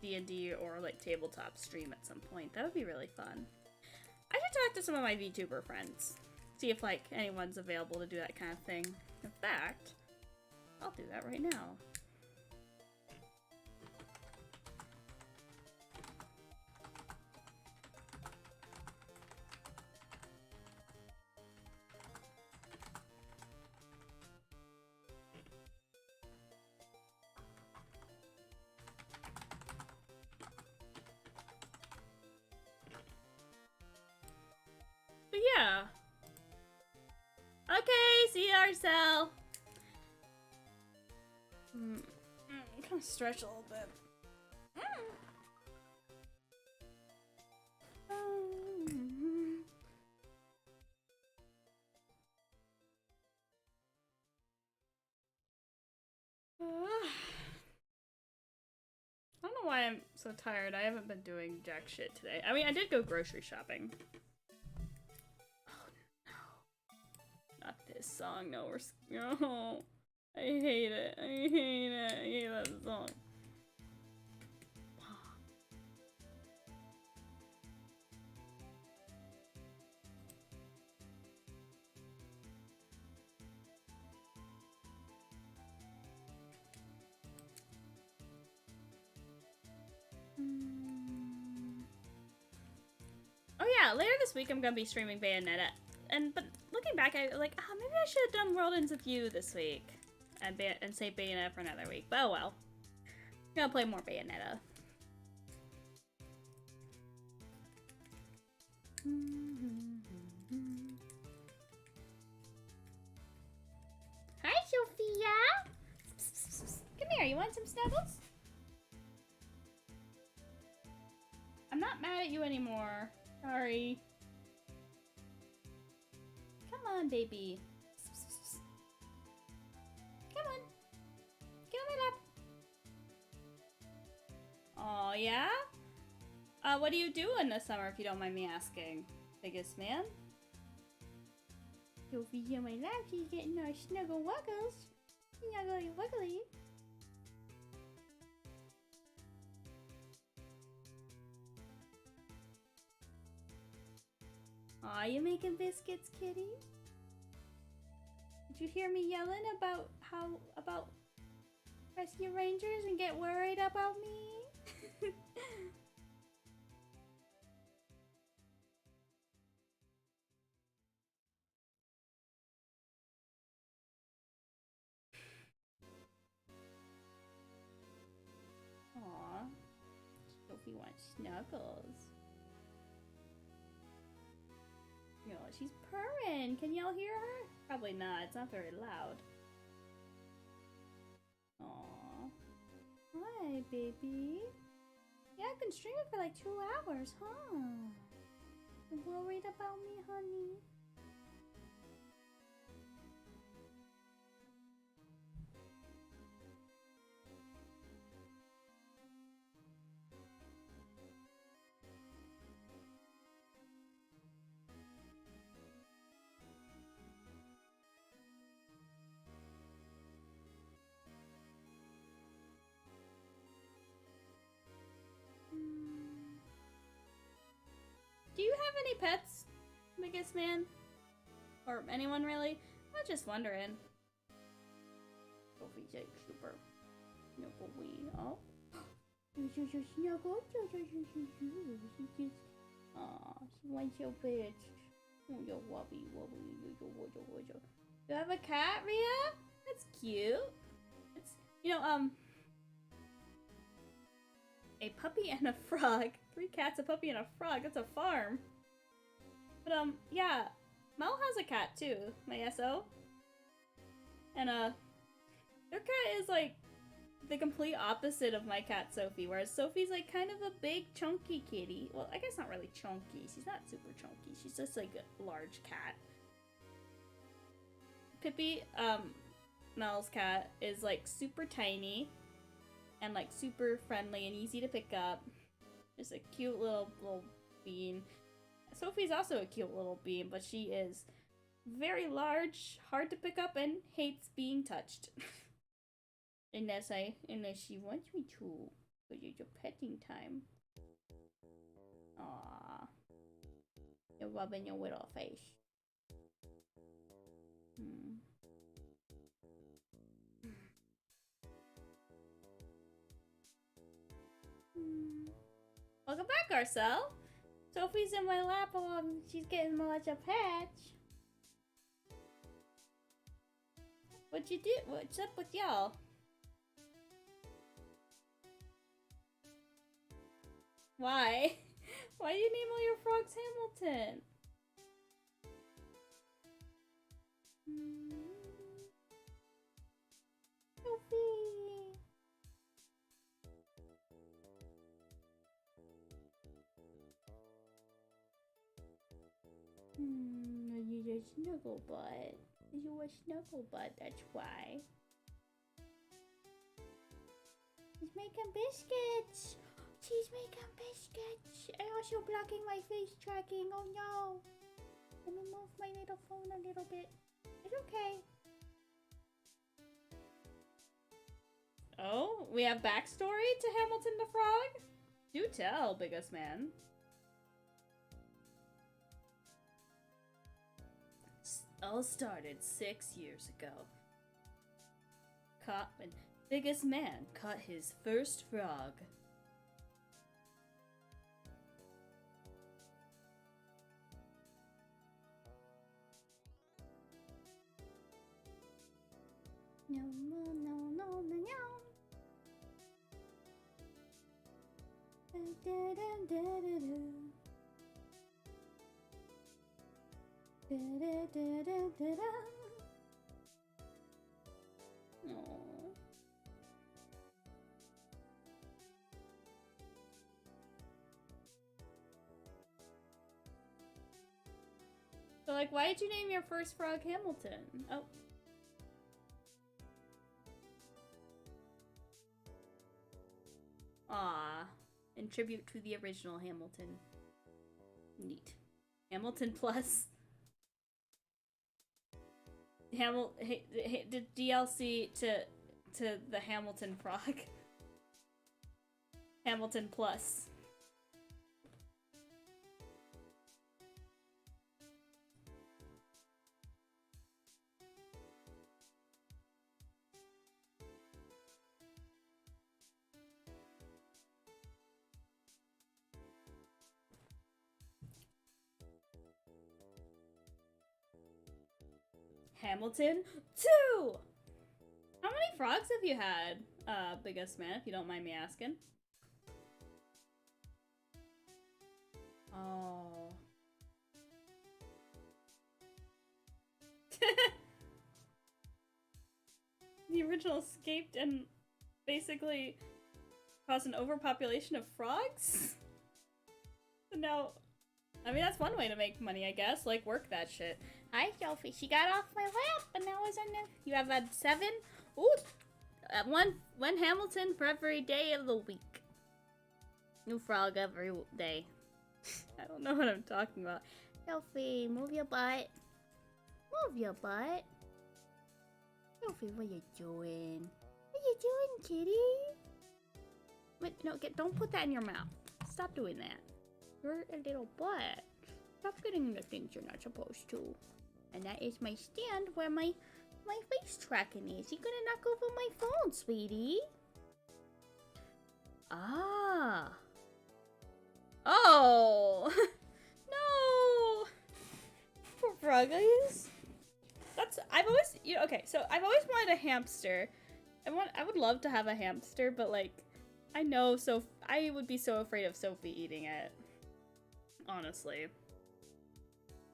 D&D or, like, tabletop stream at some point. That would be really fun. I should talk to some of my VTuber friends. See if, like, anyone's available to do that kind of thing. In fact, I'll do that right now. But yeah. Okay, see you, Arcel. I'm gonna stretch a little bit. I don't know why I'm so tired. I haven't been doing jack shit today. I mean, I did go grocery shopping. Oh no. Not this song. No, no. I hate it. I hate it. I hate that song. Oh yeah, later this week I'm gonna be streaming Bayonetta, but looking back, I like, maybe I should have done World Ends with You this week, and save Bayonetta for another week. But oh well, I'm gonna play more Bayonetta. Sophia. Come here, you want some snuggles? I'm not mad at you anymore. Sorry. Come on, baby. Come on. Get on my lap. Oh, yeah? What do you do in the summer, if you don't mind me asking? Biggest man? Sophie's on my lap, she's getting our snuggle wuggles. Snuggly wuggly. Aw, you making biscuits, kitty? Did you hear me yelling about rescue rangers and get worried about me? Aw, Sophie wants snuggles. You know, she's purring. Can y'all hear her? Probably not. It's not very loud. Aw. Hi, baby. Yeah, I've been streaming for like 2 hours, huh? You worried about me, honey? Do you have any pets, biggest man? Or anyone really? I'm just wondering. Sophie's like super snuggle-wee. Oh. Snuggle. Aw, she wants your bitch. Oh, your wubby. You have a cat, Rhea? That's cute. It's, you know, a puppy and a frog. 3 cats, a puppy, and a frog. That's a farm. But, yeah. Mel has a cat, too. My SO. And, their cat is, like, the complete opposite of my cat, Sophie. Whereas Sophie's, like, kind of a big, chunky kitty. Well, I guess not really chunky. She's not super chunky. She's just, like, a large cat. Pippi, Mel's cat, is, like, super tiny. And, like, super friendly and easy to pick up. Just a cute little bean. Sophie's also a cute little bean, but she is very large, hard to pick up, and hates being touched. unless she wants me to, because it's a petting time. Aww. You're rubbing your little face. Welcome back, Arcel. Sophie's in my lap while she's getting much a patch. What you do? What's up with y'all? Why? Why do you name all your frogs Hamilton? Sophie. You're a snuggle butt. You're a snuggle butt, that's why. She's making biscuits. She's making biscuits. And also blocking my face tracking. Oh no. Let me move my little phone a little bit. It's okay. Oh, we have backstory to Hamilton the Frog? Do tell, biggest man. All started 6 years ago. When biggest man caught his first frog. No. like, why did you name your first frog Hamilton? Oh. Ah, in tribute to the original Hamilton. Neat. Hamilton Plus. The DLC to the Hamilton frog. Hamilton Plus. Hamilton 2! How many frogs have you had, Biggest Man, if you don't mind me asking? Oh. The original escaped and basically caused an overpopulation of frogs? So now, I mean, that's one way to make money, I guess. Like, work that shit. Hi, Sophie. She got off my lap, but now it's on there. You have had 7? Ooh! One Hamilton for every day of the week. New frog every day. I don't know what I'm talking about. Sophie, move your butt. Move your butt. Sophie, what you doing? What you doing, kitty? But no, don't put that in your mouth. Stop doing that. You're a little butt. Stop getting into things you're not supposed to. And that is my stand where my face tracking is. You gonna knock over my phone, sweetie? Ah. Oh. No. Poor froggies. I've always, okay, so I've always wanted a hamster. I would love to have a hamster, but like, I would be so afraid of Sophie eating it. Honestly.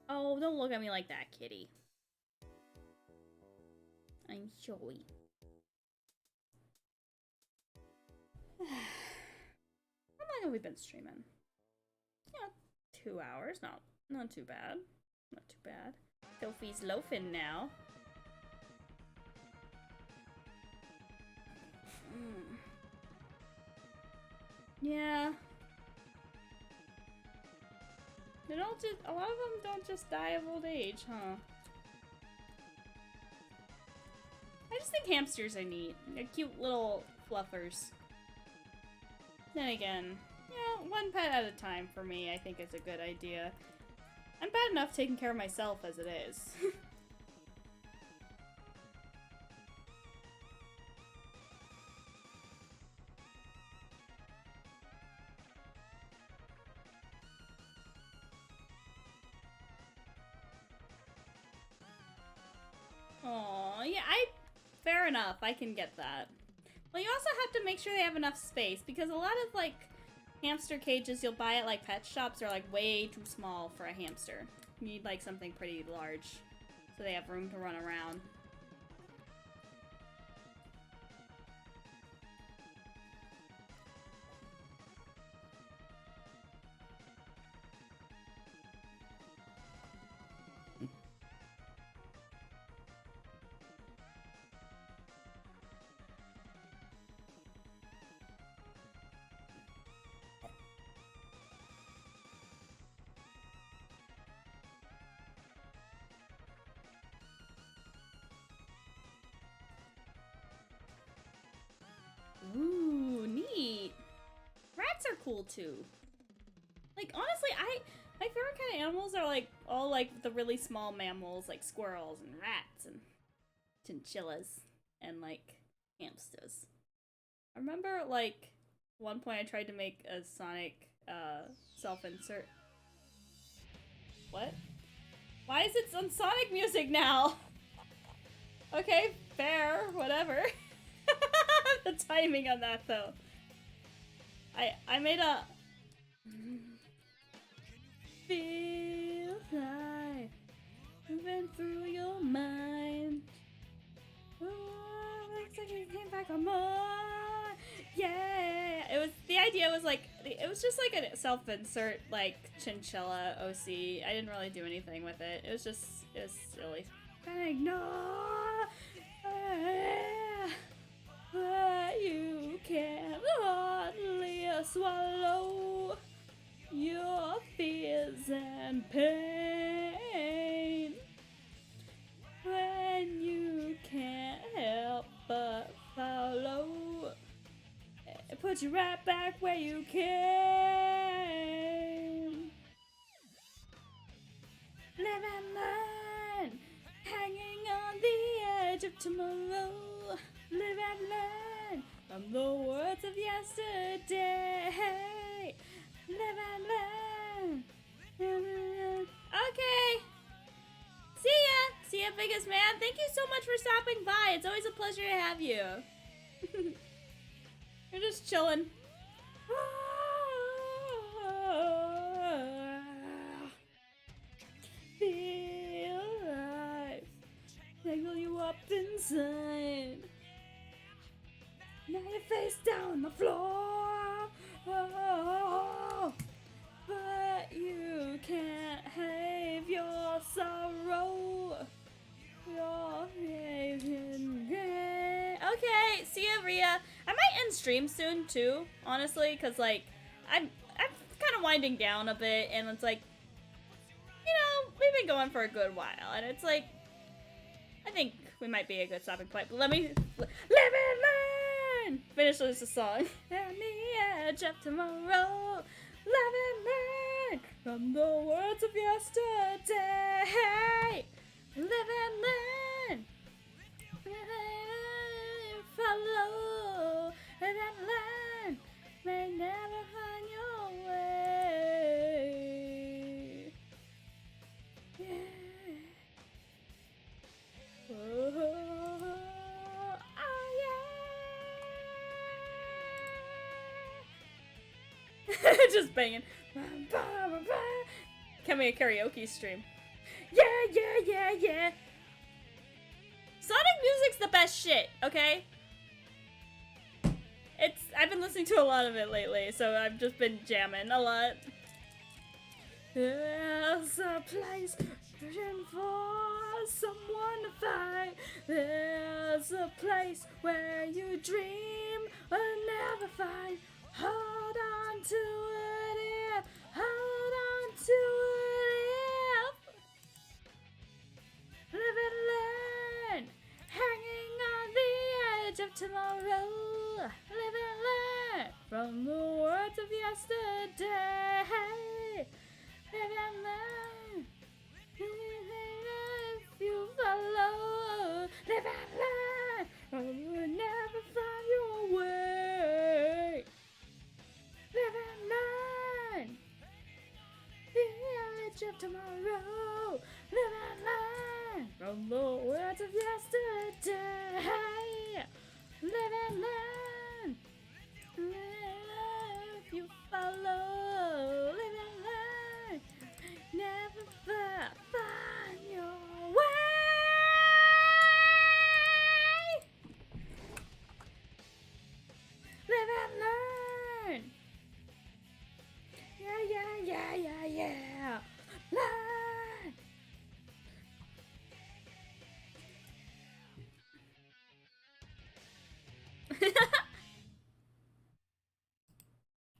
Oh, don't look at me like that, kitty. I'm sorry. How long have we been streaming? Yeah, 2 hours. Not too bad. Not too bad. Sophie's loafing now. Yeah. A lot of them don't just die of old age, huh? I just think hamsters are neat. They're cute little fluffers. Then again, yeah, one pet at a time for me, I think is a good idea. I'm bad enough taking care of myself as it is. Aw, yeah, fair enough, I can get that. Well, you also have to make sure they have enough space, because a lot of, like, hamster cages you'll buy at, like, pet shops are, like, way too small for a hamster. You need, like, something pretty large, so they have room to run around. Ooh, neat. Rats are cool too. Like, honestly, my favorite kind of animals are like all like the really small mammals, like squirrels and rats and chinchillas and like hamsters. I remember like one point I tried to make a Sonic self-insert. What? Why is it on Sonic music now? Okay, fair, whatever. The timing on that though. I made a feel like moving through your mind. Oh, looks like you came back on more. Yeah, it was, the idea was like, it was just like a self-insert, like, chinchilla OC. I didn't really do anything with it. It was just, it was silly. Bang, no! But you can hardly swallow your fears and pain when you can't help but follow. It puts you right back where you came. Live and learn, hanging on the edge of tomorrow. Live and learn from the words of yesterday. Live and learn. Okay. See ya. See ya, biggest man. Thank you so much for stopping by. It's always a pleasure to have you. You're just chilling. Feel life tangle you up inside. Now you're face down on the floor. But you can't have your sorrow. Your okay, see ya, Rhea. I might end stream soon too, honestly, cause like I'm kind of winding down a bit, and it's like, you know, we've been going for a good while, and it's like, I think we might be a good stopping point. But let me live and learn. Finish this song. On the edge of tomorrow, live and learn from the words of yesterday. Live and learn. Follow. Live and learn. May never find your way. Yeah. Oh, yeah. Just banging. Can we a karaoke stream? Yeah. Sonic music's the best shit, okay? I've been listening to a lot of it lately, so I've just been jamming a lot. There's a place for someone to find. There's a place where you dream will never find. Hold on to it, yeah. Hold on to it, yeah. Live and learn, hanging on the edge of tomorrow. Live and learn from the words of yesterday. Live and learn, if you follow. Live and learn, or you will never find your way. Live and learn, the edge of tomorrow. Live and learn from the words of yesterday. Live and learn, if you follow. Live and learn, never find your way. Live and learn. Yeah. Learn.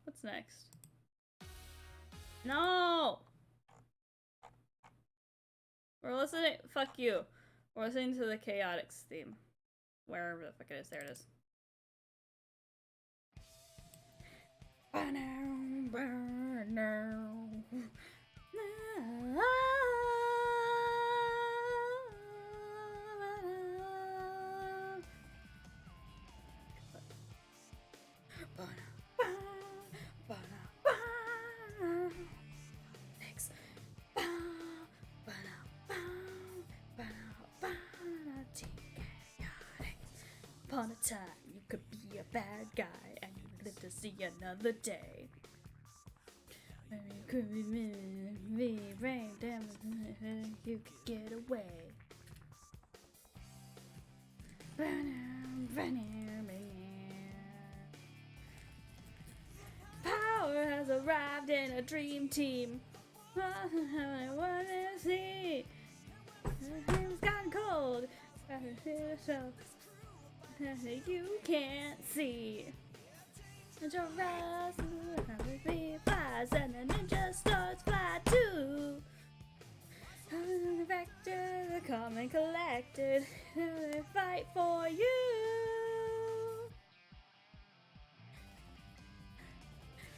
What's next? No! We're listening. Fuck you. We're listening to the Chaotix theme. Wherever the fuck it is. There it is. Thanks. Upon a time, you could be a bad guy and you live to see another day. Maybe you could be me, rain, damn, you could get away. trapped in a dream team. I wanna see. It's gotten cold. You can't see. And your eyes flies, and the ninja starts fly too. The vector, the common collected, they fight for you.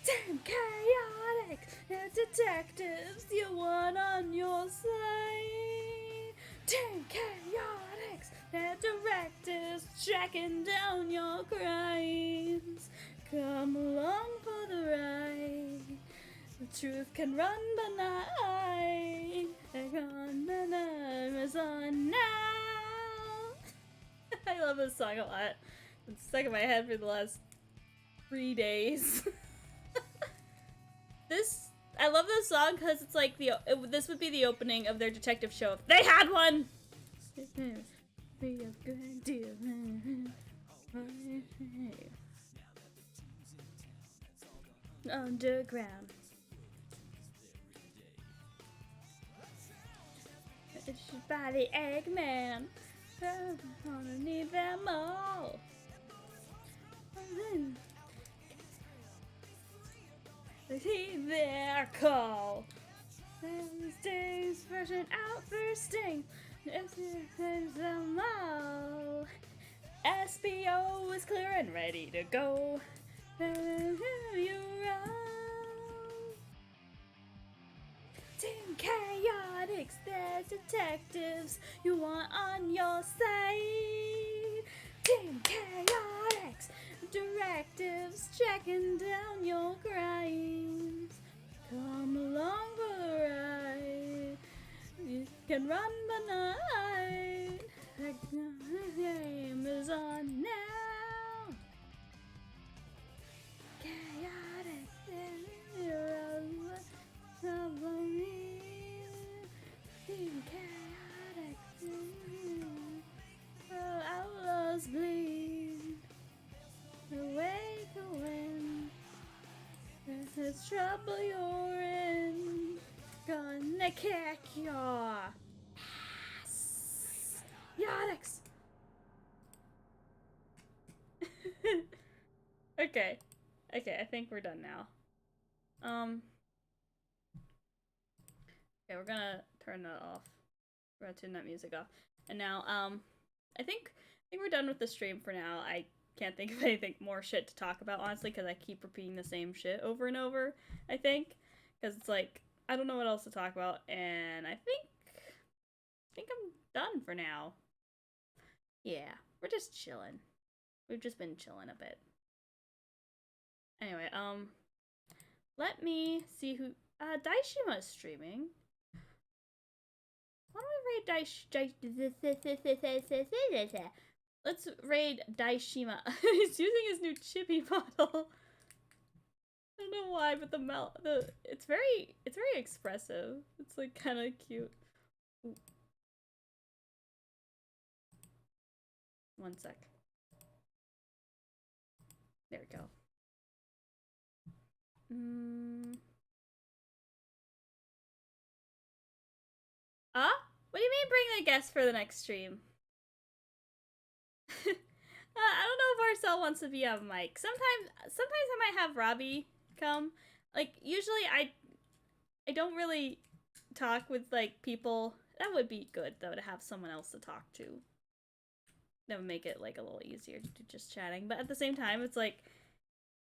Damn chaotic detectives, you want on your side. Damn chaotics, they're directives, tracking down your crimes. Come along for the ride. The truth can run but not hide. Is on now. I love this song a lot. It's stuck in my head for the last 3 days. I love this song because it's like this would be the opening of their detective show if they had one. Be a good deal. Underground. It's by the Eggman. I'm gonna need them all. They heed their call. Thursday's version out first sting. It's them all. SBO is clear and ready to go. You run. Team Chaotix, they're detectives you want on your side. Team Chaotix, directives tracking down your crimes. Come along for the ride. You can run but not hide. The game is on now. Chaotic, Team Chaotic, outlaws bleed. Awake or win. This is trouble you're in. Gonna kick your ass. Yonix! Okay. Okay, I think we're done now. Okay, we're gonna turn that off. We're gonna turn that music off. And now, I think we're done with the stream for now. I can't think of anything more shit to talk about, honestly, because I keep repeating the same shit over and over, I think. Because it's like, I don't know what else to talk about, and I think I'm done for now. Yeah, we're just chilling. We've just been chilling a bit. Anyway, let me see who, Daishima is streaming. Why don't we raid Let's raid Daishima. He's using his new chibi model. I don't know why, but it's very expressive. It's like kind of cute. Ooh. One sec. There we go. What do you mean bring a guest for the next stream? I don't know if Marcel wants to be on mic. Sometimes I might have Robbie come. Like, usually I don't really talk with, like, people. That would be good, though, to have someone else to talk to. That would make it, like, a little easier to do just chatting. But at the same time, it's like,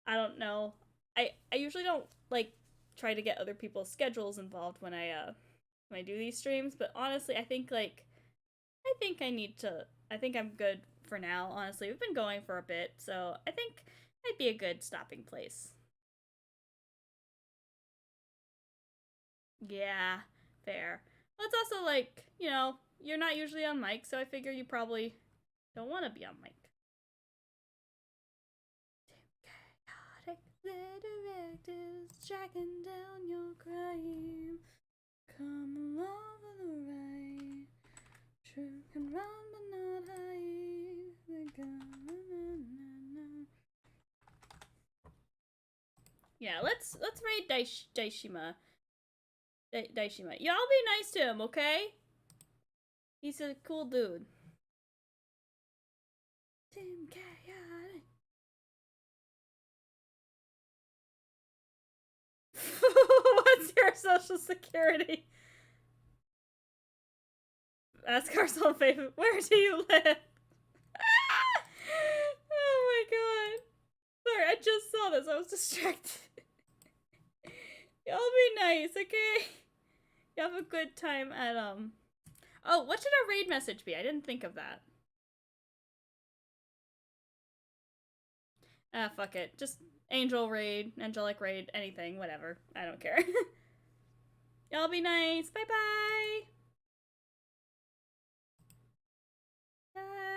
I don't know. I usually don't, like, try to get other people's schedules involved when I do these streams. But honestly, I think I'm good for now, honestly. We've been going for a bit, so I think it might be a good stopping place. Yeah, fair. Well, it's also like, you know, you're not usually on mic, so I figure you probably don't want to be on mic. Chaotic, the directives tracking down your crime. Come along for the ride. True can run but not hide. The gun. Yeah, let's raid Daishima. Daishima. Y'all be nice to him, okay? He's a cool dude. Team Chaotic. What's your social security? Ask our soul favorite. Where do you live? Oh my god. Sorry, I just saw this. I was distracted. Y'all be nice, okay? You have a good time at, Oh, what should our raid message be? I didn't think of that. Ah, fuck it. Just angel raid, angelic raid, anything, whatever. I don't care. Y'all be nice. Bye-bye. Bye.